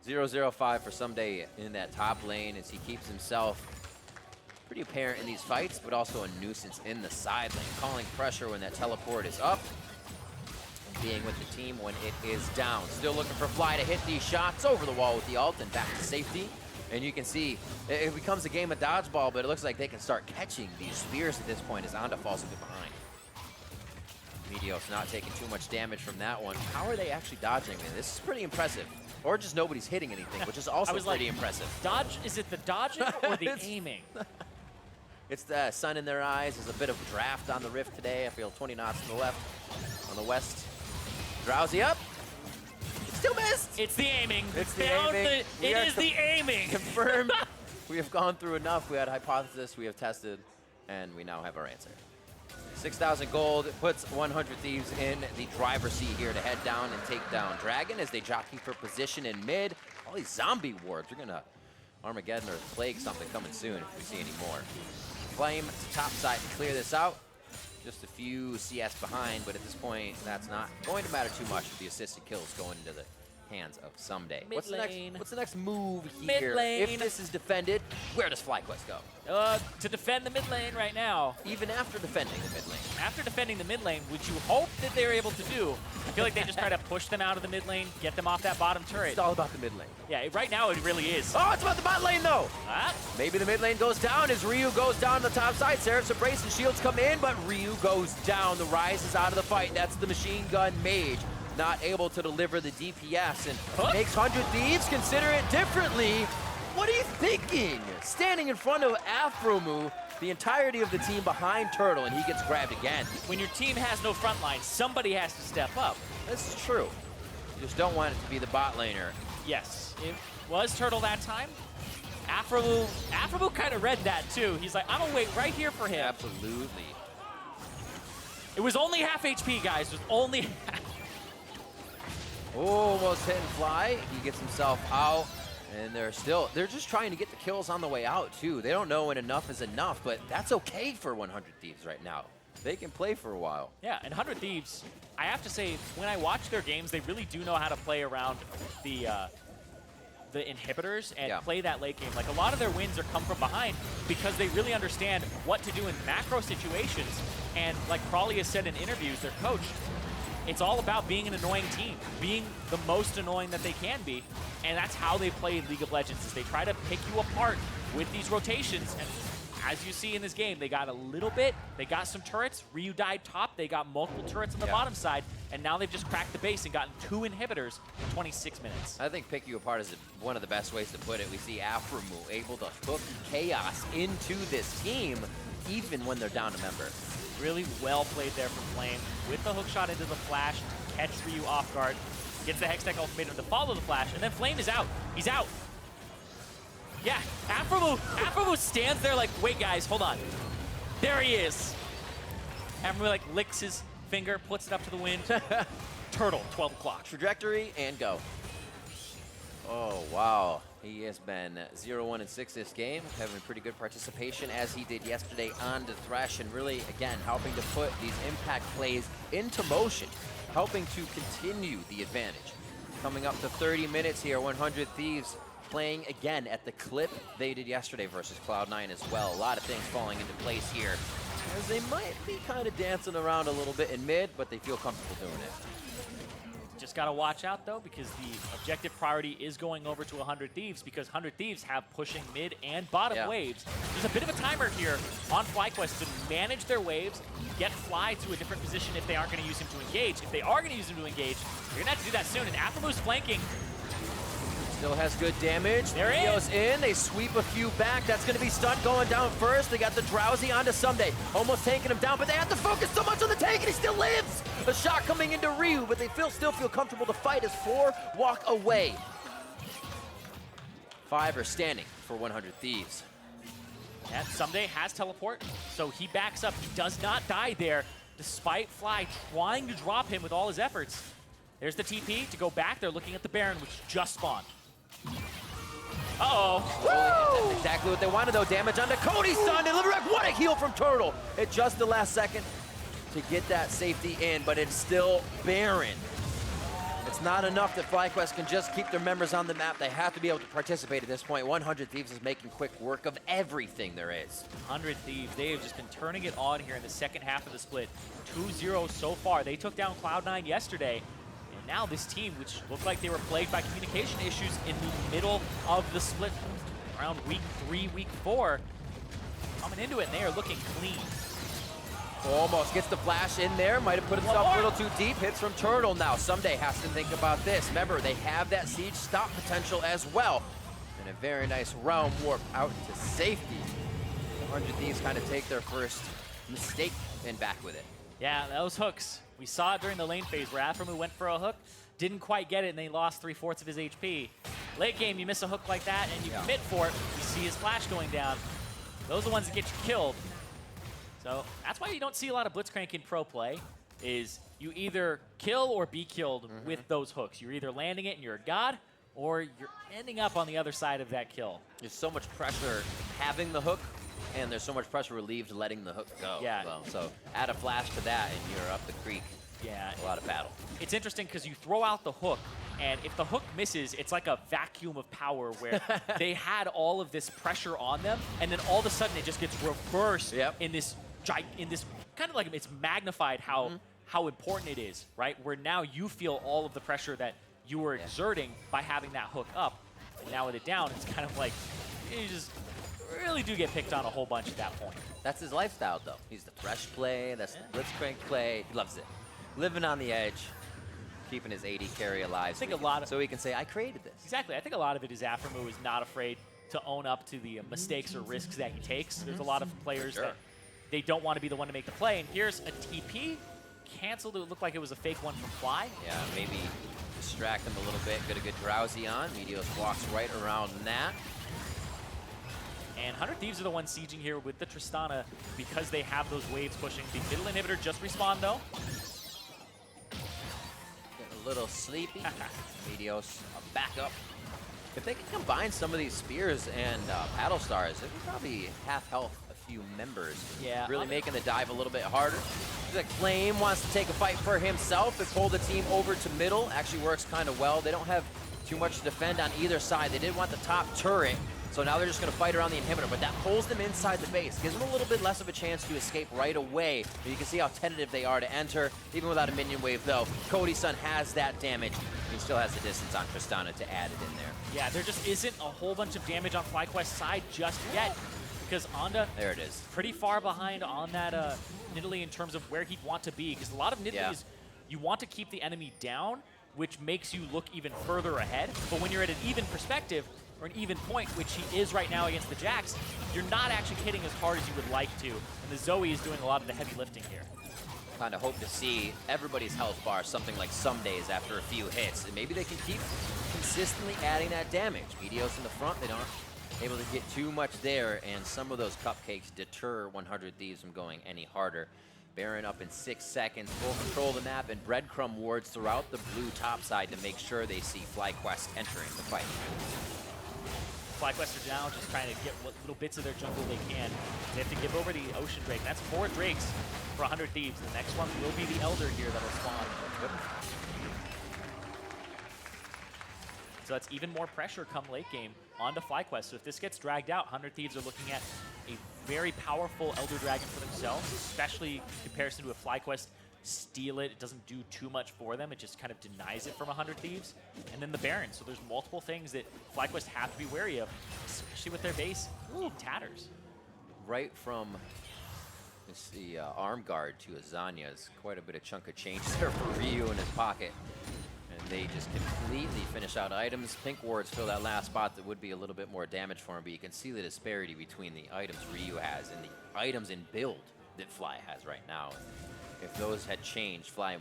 0-0-5 for Ssumday in that top lane as he keeps himself pretty apparent in these fights, but also a nuisance in the side lane, calling pressure when that teleport is up, and being with the team when it is down. Still looking for Fly to hit these shots over the wall with the ult and back to safety. And you can see it becomes a game of dodgeball, but it looks like they can start catching these spears at this point as Onda falls a bit behind. Meteos not taking too much damage from that one. How are they actually dodging it? This is pretty impressive. Or just nobody's hitting anything, which is also pretty impressive. Dodge, is it the dodging or the aiming? It's the sun in their eyes. There's a bit of draft on the rift today. I feel 20 knots to the left, on the west. Drowsy up. It still missed. It's the aiming. It's the aiming. It is the aiming. Confirmed. We have gone through enough. We had hypothesis, we have tested, and we now have our answer. 6,000 gold puts 100 Thieves in the driver's seat here to head down and take down Dragon as they jockey for position in mid. All these zombie wards. We're gonna Armageddon or Plague something coming soon if we see any more. Flame to top side to clear this out. Just a few CS behind, but at this point, that's not going to matter too much with the assisted kills going into the hands of Ssumday. What's the next move here? If this is defended, where does FlyQuest go? To defend the mid lane right now. Even after defending the mid lane. After defending the mid lane, which you hope that they're able to do, I feel like they just try to push them out of the mid lane, get them off that bottom turret. It's all about the mid lane. Yeah, right now it really is. Oh, it's about the bot lane though. Maybe the mid lane goes down as Ryu goes down the top side. Seraph's Embrace and shields come in, but Ryu goes down. The Ryze is out of the fight. That's the machine gun mage. Not able to deliver the DPS and makes 100 Thieves consider it differently. What are you thinking? Standing in front of aphromoo, the entirety of the team behind Turtle, and he gets grabbed again. When your team has no front line, somebody has to step up. This is true. You just don't want it to be the bot laner. Yes, it was Turtle that time. aphromoo kind of read that too. He's like, I'm gonna wait right here for him. Absolutely. It was only half HP, guys. It was only half. Almost hitting Fly. He gets himself out. And they're just trying to get the kills on the way out too. They don't know when enough is enough, but that's okay for 100 Thieves right now. They can play for a while. Yeah, and 100 Thieves, I have to say, when I watch their games, they really do know how to play around the inhibitors and play that late game. Like, a lot of their wins are come from behind because they really understand what to do in macro situations. And like Crawley has said in interviews, their coach, it's all about being an annoying team, being the most annoying that they can be, and that's how they play League of Legends, is they try to pick you apart with these rotations, and as you see in this game, they got a little bit, they got some turrets, Ryu died top, they got multiple turrets on the bottom side, and now they've just cracked the base and gotten 2 inhibitors in 26 minutes. I think pick you apart is one of the best ways to put it. We see aphromoo able to hook chaos into this team, even when they're down a member. Really well played there from Flame with the hook shot into the flash to catch Ryu off guard. Gets the Hextech ultimatum to follow the flash, and then Flame is out. He's out. Yeah, aphromoo stands there like, wait guys, hold on. There he is. aphromoo like licks his finger, puts it up to the wind. Turtle, 12 o'clock. Trajectory and go. Oh, wow. He has been 0-1-6 this game, having pretty good participation as he did yesterday on the Thresh, and really, again, helping to put these impact plays into motion, helping to continue the advantage. Coming up to 30 minutes here, 100 Thieves playing again at the clip they did yesterday versus Cloud9 as well. A lot of things falling into place here, as they might be kind of dancing around a little bit in mid, but they feel comfortable doing it. Just got to watch out, though, because the objective priority is going over to 100 Thieves, because 100 Thieves have pushing mid and bottom waves. There's a bit of a timer here on FlyQuest to manage their waves, get Fly to a different position if they aren't going to use him to engage. If they are going to use him to engage, you're going to have to do that soon. And aphromooo's flanking. Still has good damage. They're Meteos in. They sweep a few back. That's going to be Stunt going down first. They got the Drowsy onto Ssumday. Almost taking him down, but they have to focus so much on the tank, and he still lives. A shot coming into Ryu, but they still feel comfortable to fight as 4 walk away. 5 are standing for 100 Thieves. And Ssumday has teleport, so he backs up. He does not die there, despite Fly trying to drop him with all his efforts. There's the TP to go back. They're looking at the Baron, which just spawned. Uh-oh. Woo! That's exactly what they wanted, though. Damage onto Cody Sun. What a heal from Turtle at just the last second to get that safety in, but it's still Baron. It's not enough that FlyQuest can just keep their members on the map. They have to be able to participate at this point. 100 Thieves is making quick work of everything there is. 100 Thieves, they have just been turning it on here in the second half of the split. 2-0 so far. They took down Cloud9 yesterday. Now this team, which looked like they were plagued by communication issues in the middle of the split, around week 3, week 4, coming into it, and they are looking clean. Almost gets the flash in there. Might have put himself a little too deep. Hits from Turtle now. Ssumday has to think about this. Remember, they have that siege stop potential as well. And a very nice realm warp out to safety. 100 Thieves kind of take their first mistake and back with it. Yeah, those hooks. We saw it during the lane phase where aphromoo went for a hook, didn't quite get it, and they lost 3/4 of his HP. Late game, you miss a hook like that, and you commit for it. You see his flash going down. Those are the ones that get you killed. So that's why you don't see a lot of Blitzcrank in pro play, is you either kill or be killed with those hooks. You're either landing it and you're a god, or you're ending up on the other side of that kill. There's so much pressure having the hook, and there's so much pressure relieved letting the hook go. Yeah. Well, so add a flash to that, and you're up the creek. Yeah. A lot of battle. It's interesting because you throw out the hook, and if the hook misses, it's like a vacuum of power where they had all of this pressure on them, and then all of a sudden it just gets reversed in this kind of like it's magnified how important it is, right? Where now you feel all of the pressure that you were exerting by having that hook up, and now with it down, it's kind of like you just really do get picked on a whole bunch at that point. That's his lifestyle, though. He's the Thresh play. That's the Blitzcrank play. He loves it. Living on the edge, keeping his AD carry alive. So he can say, I created this. Exactly. I think a lot of it is aphromoo is not afraid to own up to the mistakes or risks that he takes. There's a lot of players that they don't want to be the one to make the play. And here's a TP. Canceled. It looked like it was a fake one from Fly. Yeah, maybe distract him a little bit. Get a good drowsy on. Meteos walks right around that. And 100 Thieves are the ones sieging here with the Tristana because they have those waves pushing. The middle inhibitor just respawned, though. Getting a little sleepy. Meteos back up. If they can combine some of these spears and paddle stars, they could probably half health a few members. Yeah. Really making the dive a little bit harder. Like Flame wants to take a fight for himself and pull the team over to middle. Actually works kind of well. They don't have too much to defend on either side. They did want the top turret. So now they're just going to fight around the inhibitor, but that pulls them inside the base, gives them a little bit less of a chance to escape right away. But you can see how tentative they are to enter, even without a minion wave, though. Cody Sun has that damage. He still has the distance on Tristana to add it in there. Yeah, there just isn't a whole bunch of damage on FlyQuest's side just yet, because Onda there it is, pretty far behind on that Nidalee in terms of where he'd want to be. Because a lot of Nidalee is you want to keep the enemy down, which makes you look even further ahead. But when you're at an even perspective, or an even point, which he is right now against the Jax, you're not actually hitting as hard as you would like to. And the Zoe is doing a lot of the heavy lifting here. Kind of hope to see everybody's health bar something like Ssumday's after a few hits. And maybe they can keep consistently adding that damage. Meteos in the front, they don't able to get too much there, and some of those cupcakes deter 100 Thieves from going any harder. Baron up in 6 seconds, full control of the map, and breadcrumb wards throughout the blue top side to make sure they see FlyQuest entering the fight. FlyQuest are now just trying to get what little bits of their jungle they can. They have to give over the Ocean Drake. That's 4 Drakes for 100 Thieves. The next one will be the Elder here that'll spawn. So that's even more pressure come late game onto FlyQuest. So if this gets dragged out, 100 Thieves are looking at a very powerful Elder Dragon for themselves, especially in comparison to a FlyQuest steal it. It doesn't do too much for them. It just kind of denies it from 100 Thieves. And then the Baron. So there's multiple things that FlyQuest have to be wary of, especially with their base in tatters. Right from the arm guard to Azanya is quite a bit of chunk of change there for Ryu in his pocket. And they just completely finish out items. Pink wards fill that last spot that would be a little bit more damage for him, but you can see the disparity between the items Ryu has and the items in build that Fly has right now. If those had changed, Fly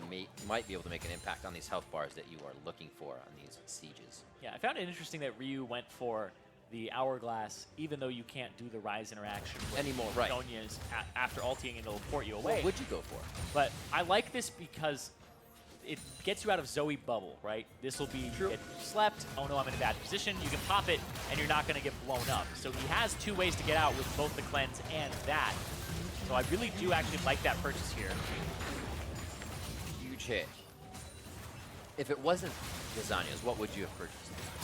might be able to make an impact on these health bars that you are looking for on these sieges. Yeah, I found it interesting that Ryu went for the Hourglass, even though you can't do the Ryze interaction anymore, right? Sonya's after ulting, it'll port you away. What would you go for? But I like this because it gets you out of Zoe bubble, right? This will be get slept. Oh no, I'm in a bad position. You can pop it, and you're not going to get blown up. So he has 2 ways to get out with both the cleanse and that. So I really do actually like that purchase here. Huge hit. If it wasn't Lasagna's, what would you have purchased?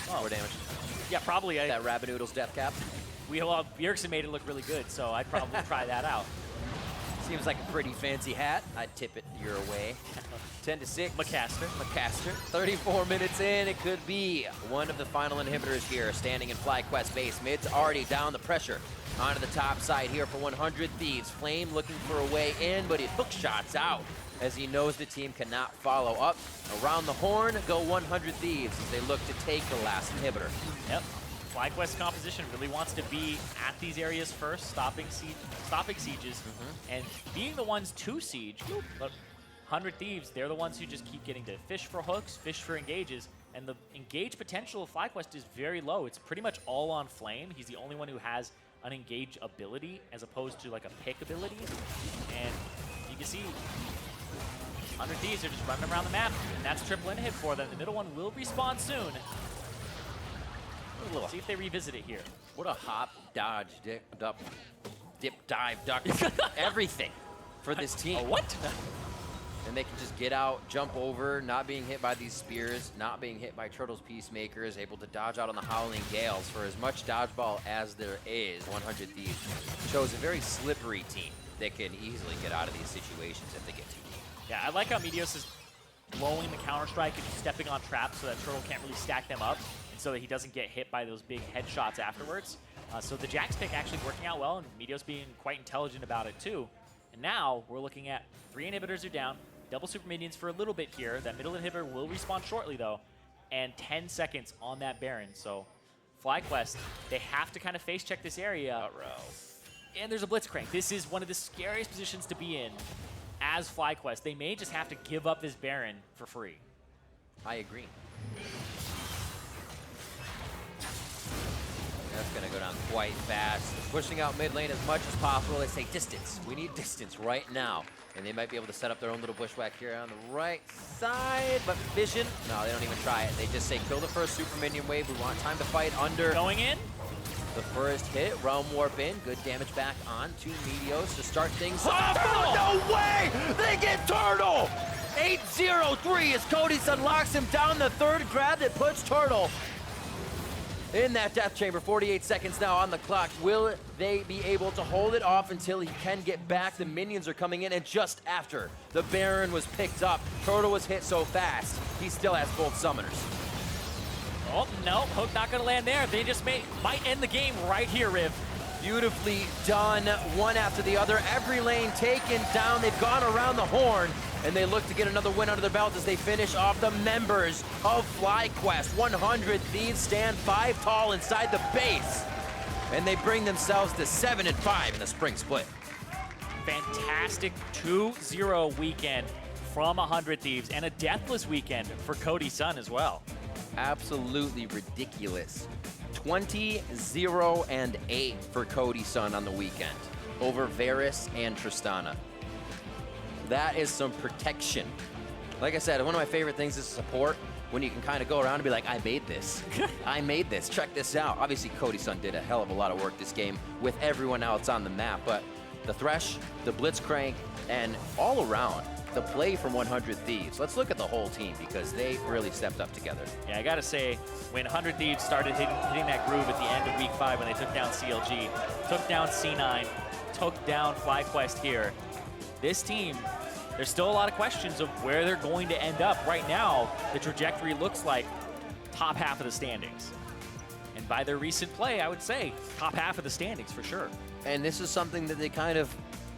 More damage? Yeah, probably. That Rabbit Noodles death cap? Bjergsen made it look really good, so I'd probably try that out. Seems like a pretty fancy hat. I'd tip it your way. 10-6. McCaster. 34 minutes in. It could be one of the final inhibitors here, standing in FlyQuest base. Mid's already down the pressure onto the top side here for 100 Thieves. Flame looking for a way in, but he hook shots out as he knows the team cannot follow up. Around the horn go 100 Thieves as they look to take the last inhibitor. Yep. FlyQuest composition really wants to be at these areas first, stopping sieges, and being the ones to siege. But 100 Thieves, they're the ones who just keep getting to fish for hooks, fish for engages, and the engage potential of FlyQuest is very low. It's pretty much all on Flame. He's the only one who has an engage ability as opposed to like a pick ability. And you can see 100 Thieves are just running around the map, and that's a triple inhib for them. The middle one will respawn soon. See if they revisit it here. What a hop, dodge, dip, dive, duck, everything for this team. What? And they can just get out, jump over, not being hit by these spears, not being hit by Turtle's Peacemakers, able to dodge out on the Howling Gales. For as much dodgeball as there is, 100 Thieves shows a very slippery team that can easily get out of these situations if they get too deep. Yeah, I like how Meteos is blowing the counter-strike and stepping on traps so that Turtle can't really stack them up, and so that he doesn't get hit by those big headshots afterwards. So the Jax pick actually working out well, and Meteos being quite intelligent about it too. And now we're looking at 3 inhibitors are down, double super minions for a little bit here. That middle inhibitor will respawn shortly though, and 10 seconds on that Baron. So FlyQuest, they have to kind of face check this area. And there's a Blitzcrank. This is one of the scariest positions to be in as FlyQuest. They may just have to give up this Baron for free. I agree. That's going to go down quite fast. Pushing out mid lane as much as possible. They say distance. We need distance right now. And they might be able to set up their own little bushwhack here on the right side. But vision, no, they don't even try it. They just say kill the first super minion wave. We want time to fight under. Going in. The first hit, Realm Warp in. Good damage back on to Meteos to start things off. Oh, no way! They get Turtle! 8-0-3 as Cody Sun locks him down. The third grab that puts Turtle in that death chamber. 48 seconds now on the clock. Will they be able to hold it off until he can get back? The minions are coming in, and just after the Baron was picked up, Turtle was hit so fast, he still has both summoners. Oh, no, hook not gonna land there. They just might end the game right here, Riv. Beautifully done, one after the other. Every lane taken down. They've gone around the horn, and they look to get another win under their belt as they finish off the members of FlyQuest. 100 Thieves stand 5 tall inside the base, and they bring themselves to 7-5 in the spring split. Fantastic 2-0 weekend from 100 Thieves, and a deathless weekend for Cody Sun as well. Absolutely ridiculous. 20-0-8 for Cody Sun on the weekend over Varus and Tristana. That is some protection. Like I said, one of my favorite things is support, when you can kind of go around and be like, I made this. I made this. Check this out. Obviously, Cody Sun did a hell of a lot of work this game with everyone else on the map, but the Thresh, the Blitzcrank, and all around, the play from 100 Thieves. Let's look at the whole team because they really stepped up together. Yeah, I gotta say, when 100 Thieves started hitting that groove at the end of week 5 when they took down CLG, took down C9, took down FlyQuest here, this team, there's still a lot of questions of where they're going to end up. Right now, the trajectory looks like top half of the standings. And by their recent play, I would say top half of the standings for sure. And this is something that they kind of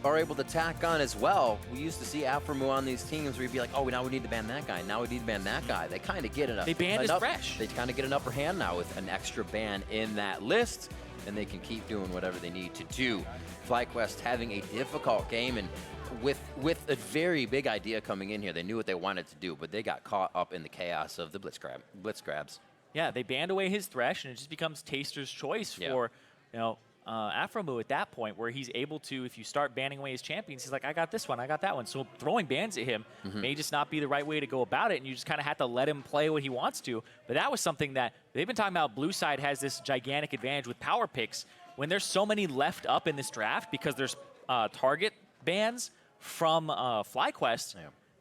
are able to tack on as well. We used to see aphromoo on these teams where you'd be like, oh, now we need to ban that guy. Now we need to ban that guy. They kind of get it up. They banned his fresh. They kind of get an upper hand now with an extra ban in that list, and they can keep doing whatever they need to do. FlyQuest having a difficult game, and with a very big idea coming in here. They knew what they wanted to do, but they got caught up in the chaos of the blitz grabs. Yeah, they banned away his Thresh, and it just becomes Taster's choice for, you know, aphromoo at that point, where he's able to, if you start banning away his champions, he's like, I got this one, I got that one. So throwing bans at him may just not be the right way to go about it, and you just kind of have to let him play what he wants to. But that was something that they've been talking about. Blue side has this gigantic advantage with power picks. When there's so many left up in this draft because there's target bans from FlyQuest,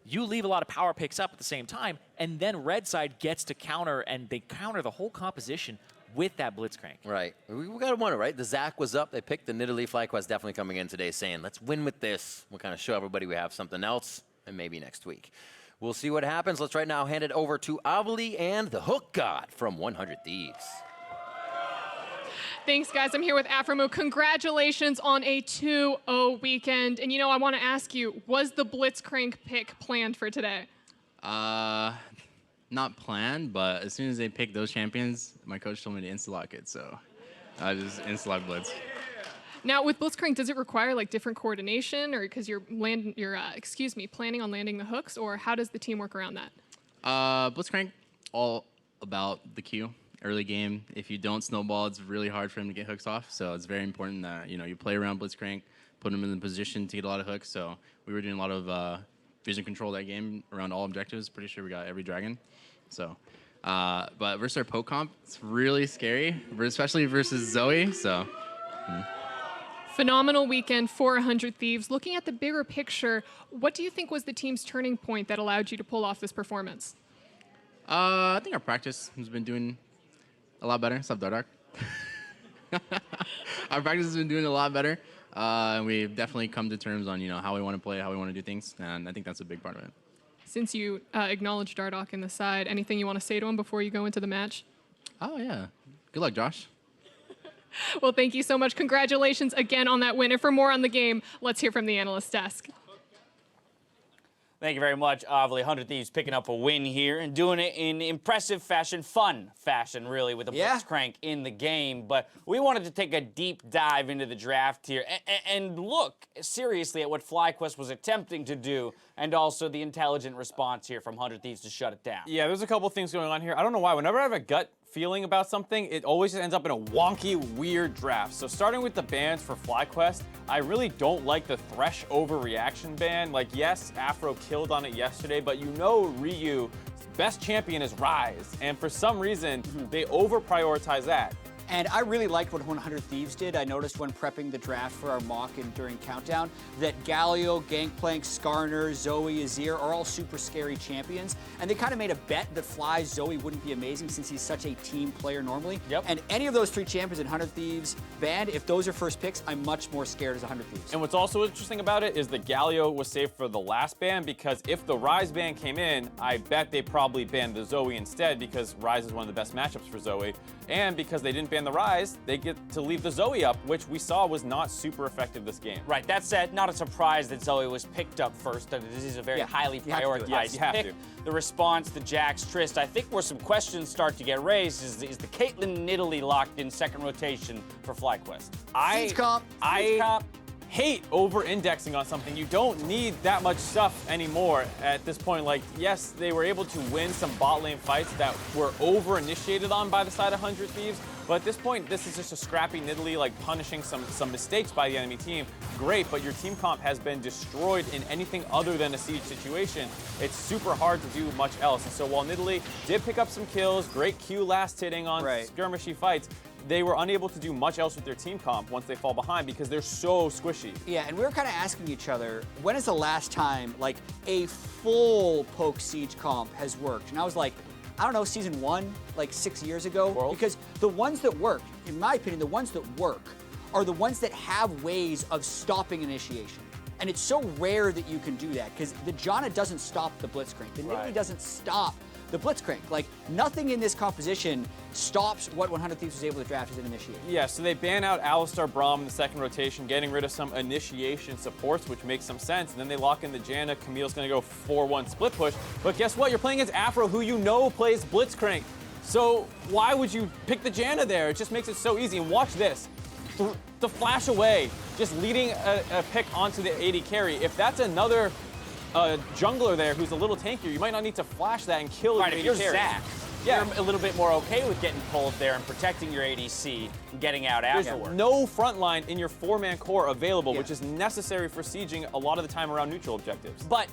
you leave a lot of power picks up at the same time, and then red side gets to counter, and they counter the whole composition with that Blitzcrank. Right. We got to wonder, right? The Zach was up. They picked the Nidalee. FlyQuest definitely coming in today saying, let's win with this. We'll kind of show everybody we have something else, and maybe next week. We'll see what happens. Let's right now hand it over to Avali and the Hook God from 100 Thieves. Thanks, guys. I'm here with aphromoo. Congratulations on a 2-0 weekend. And, you know, I want to ask you, was the Blitzcrank pick planned for today? Not planned, but as soon as they picked those champions, my coach told me to insta-lock it, so I just insta-lock Blitz. Now, with Blitzcrank, does it require like different coordination, or because you're planning on landing the hooks, or how does the team work around that? Blitzcrank, all about the Q. early game. If you don't snowball, it's really hard for him to get hooks off. So it's very important that, you know, you play around Blitzcrank, put him in the position to get a lot of hooks. So we were doing a lot of vision control that game around all objectives. Pretty sure we got every dragon. So, but versus our poke comp, it's really scary, especially versus Zoe. So. Phenomenal weekend for 100 Thieves. Looking at the bigger picture, what do you think was the team's turning point that allowed you to pull off this performance? I think our practice has been doing a lot better. What's up, Dardark? Our practice has been doing a lot better. And we've definitely come to terms on, you know, how we want to play, how we want to do things. And I think that's a big part of it. Since you acknowledged Dardoch in the side, anything you want to say to him before you go into the match? Oh, yeah. Good luck, Josh. Well, thank you so much. Congratulations again on that win. And for more on the game, let's hear from the analyst desk. Thank you very much, Avli. 100 Thieves picking up a win here and doing it in impressive fashion, fun fashion, really, with a Blitzcrank in the game. But we wanted to take a deep dive into the draft here and look seriously at what FlyQuest was attempting to do and also the intelligent response here from 100 Thieves to shut it down. Yeah, there's a couple things going on here. I don't know why. Whenever I have a gut feeling about something, it always just ends up in a wonky, weird draft. So starting with the bans for FlyQuest, I really don't like the Thresh overreaction ban. Like, yes, Afro killed on it yesterday, but you know Ryu's best champion is Ryze. And for some reason, they over-prioritize that. And I really liked what 100 Thieves did. I noticed when prepping the draft for our mock and during Countdown that Galio, Gangplank, Skarner, Zoe, Azir are all super scary champions. And they kind of made a bet that Fly Zoe wouldn't be amazing since he's such a team player normally. Yep. And any of those three champions in 100 Thieves banned, if those are first picks, I'm much more scared as 100 Thieves. And what's also interesting about it is that Galio was saved for the last ban because if the Ryze ban came in, I bet they probably banned the Zoe instead because Ryze is one of the best matchups for Zoe. And because they didn't ban the Ryze, they get to leave the Zoe up, which we saw was not super effective this game. Right, that said, not a surprise that Zoe was picked up first. This is a very highly prioritized pick. The response to Jax Trist, I think where some questions start to get raised is the Caitlyn Nidalee locked in second rotation for FlyQuest. I hate over-indexing on something. You don't need that much stuff anymore at this point. Like, yes, they were able to win some bot lane fights that were over-initiated on by the side of 100 Thieves, but at this point, this is just a scrappy Nidalee, like punishing some mistakes by the enemy team. Great, but your team comp has been destroyed in anything other than a siege situation. It's super hard to do much else. And so while Nidalee did pick up some kills, great Q last hitting on skirmishy fights, they were unable to do much else with their team comp once they fall behind because they're so squishy. Yeah, and we were kind of asking each other, when is the last time like a full poke siege comp has worked? And I was like, I don't know, season 1, like 6 years ago? Because the ones that work, in my opinion, the ones that work are the ones that have ways of stopping initiation. And it's so rare that you can do that because the Janna doesn't stop the Blitzcrank. The Nidalee doesn't stop the Blitzcrank. Like, nothing in this composition stops what 100 Thieves was able to draft as an initiation. Yeah, so they ban out Alistar Braum in the second rotation, getting rid of some initiation supports, which makes some sense. And then they lock in the Janna. Camille's going to go 4-1 split push. But guess what? You're playing against Afro, who you know plays Blitzcrank. So why would you pick the Janna there? It just makes it so easy. And watch this. The flash away, just leading a pick onto the AD carry. If that's another jungler there who's a little tankier, you might not need to flash that and kill your AD if you're carry. Zach, you're a little bit more okay with getting pulled there and protecting your ADC and getting out afterwards. There's no frontline in your 4-man core available, which is necessary for sieging a lot of the time around neutral objectives. But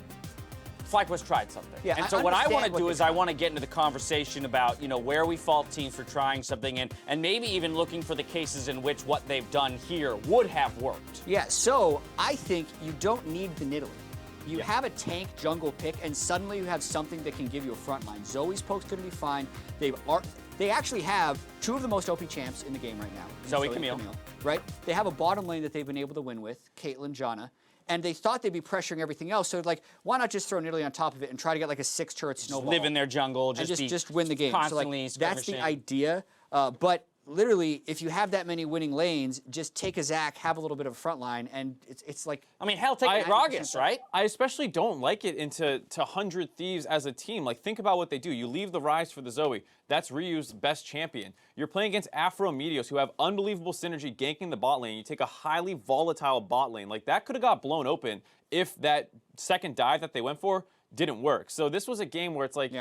FlyQuest tried something. Yeah, and so what I want to do is I want to get into the conversation about, you know, where we fault teams for trying something and maybe even looking for the cases in which what they've done here would have worked. Yeah, so I think you don't need the Nidalee. You have a tank jungle pick, and suddenly you have something that can give you a front line. Zoe's poke's going to be fine. They actually have 2 of the most OP champs in the game right now. Zoe, Camille. Right? They have a bottom lane that they've been able to win with, Caitlyn, Janna. And they thought they'd be pressuring everything else. So, like, why not just throw Nidalee on top of it and try to get, like, a 6-turret snowball? Live in their jungle. And just win the game. Constantly so, like, that's the idea. But literally, if you have that many winning lanes, just take a Zac, have a little bit of a front line, and it's like... I mean, hell, take Gragas, right? I especially don't like it into 100 Thieves as a team. Like, think about what they do. You leave the Ryze for the Zoe. That's Ryu's best champion. You're playing against Afro Meteos, who have unbelievable synergy ganking the bot lane. You take a highly volatile bot lane. Like, that could have got blown open if that second dive that they went for didn't work. So this was a game where it's like...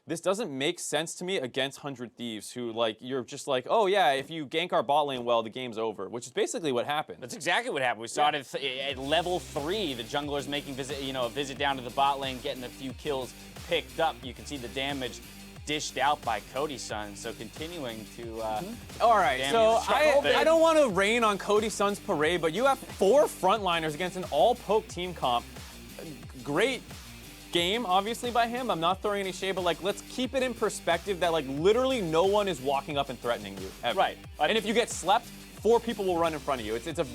this doesn't make sense to me against 100 Thieves, who like you're just like, oh yeah, if you gank our bot lane well, the game's over, which is basically what happened. That's exactly what happened. We saw it at level 3. The junglers making a visit down to the bot lane, getting a few kills picked up. You can see the damage dished out by Cody Sun. So continuing to. All right, so I don't want to rain on Cody Sun's parade, but you have 4 frontliners against an all-poke team comp. Great game, obviously, by him. I'm not throwing any shade, but like, let's keep it in perspective that like literally no one is walking up and threatening you ever. Right. And if you get slept, 4 people will run in front of you. It's a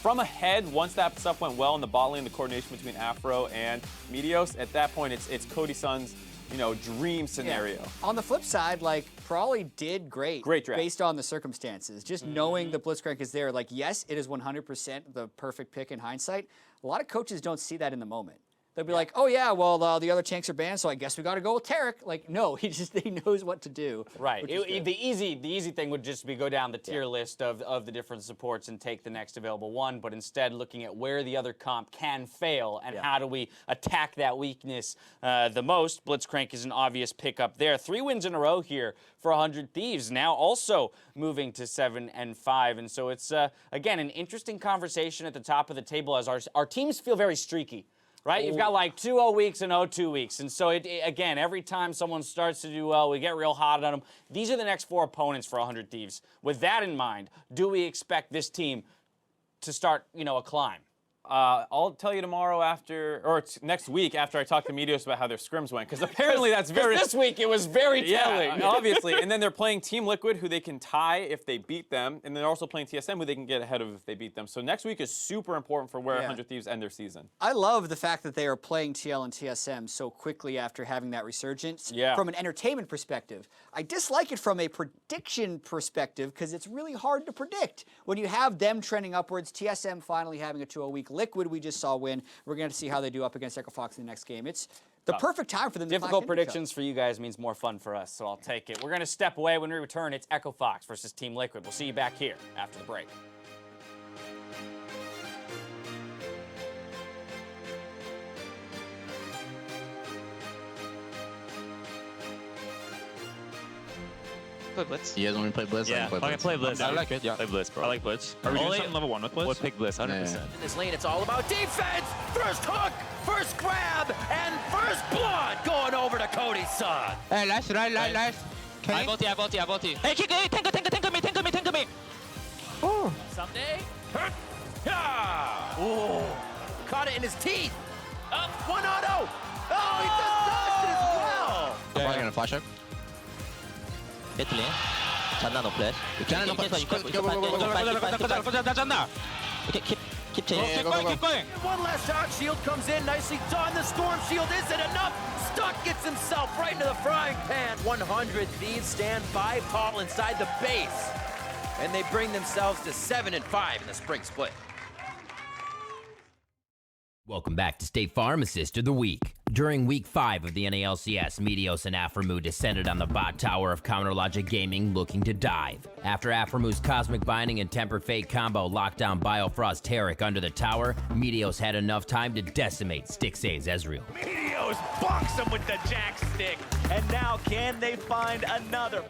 from ahead. Once that stuff went well in the bot lane, the coordination between Afro and Meteos. At that point, it's Cody Sun's dream scenario. Yeah. On the flip side, like, Prawley did great. Great draft. Based on the circumstances. Just knowing the Blitzcrank is there, like, yes, it is 100% the perfect pick in hindsight. A lot of coaches don't see that in the moment. They'll be like, oh yeah, well, the other tanks are banned, so I guess we got to go with Tarek. Like, no, he knows what to do. Right. The easy thing would just be go down the tier list of the different supports and take the next available one, but instead looking at where the other comp can fail and how do we attack that weakness the most. Blitzcrank is an obvious pickup there. 3 wins in a row here for 100 Thieves, now also moving to 7-5. And so it's, again, an interesting conversation at the top of the table as our teams feel very streaky. Right? You've got like 2-0 weeks and 0-2 weeks. And so, again, every time someone starts to do well, we get real hot on them. These are the next 4 opponents for 100 Thieves. With that in mind, do we expect this team to start, a climb? I'll tell you tomorrow next week after I talk to Meteos about how their scrims went, because apparently that's very. This week it was very telling. Yeah, obviously. And then they're playing Team Liquid, who they can tie if they beat them, and they're also playing TSM, who they can get ahead of if they beat them. So next week is super important for where 100 Thieves end their season. I love the fact that they are playing TL and TSM so quickly after having that resurgence. Yeah. From an entertainment perspective, I dislike it from a prediction perspective because it's really hard to predict when you have them trending upwards. TSM finally having a 2-0 week. Liquid we just saw win. We're going to see how they do up against Echo Fox in the next game. It's the perfect time for them to Difficult predictions for you guys means more fun for us, so I'll take it. We're going to step away. When we return, it's Echo Fox versus Team Liquid. We'll see you back here after the break. Play Blitz. You guys want me to play Blitz? Yeah, I can play Blitz. I like it, yeah. Play Blitz, bro. I like Blitz. Are we Only doing level 1 with Blitz? We'll pick Blitz, 100%. Yeah. In this lane, it's all about defense. First hook, first grab, and first blood going over to Cody Sun. Hey, nice. I vote. Hey, kick it, tank me. Oh. Ssumday? Ooh, caught it in his teeth. 1-0. Oh, he just dodged it as well. I'm probably gonna flash up. Hit lane. Janna no flash. Janna. Okay, keep chasing. Keep going. One last shot. Shield comes in. Nicely done. The Storm Shield isn't enough. Stunt gets himself right into the frying pan. 100 Thieves stand 5 tall inside the base. And they bring themselves to 7-5 in the spring split. Welcome back to State Farm Assist of the Week. During Week 5 of the LCS, Meteos and aphromoo descended on the bot tower of Counterlogic Gaming looking to dive. After aphromoos Cosmic Binding and Tempered Fate combo locked down Biofrost Tarek under the tower, Meteos had enough time to decimate Stixay's Ezreal. Meteos bonks him with the jack stick, and now can they find another?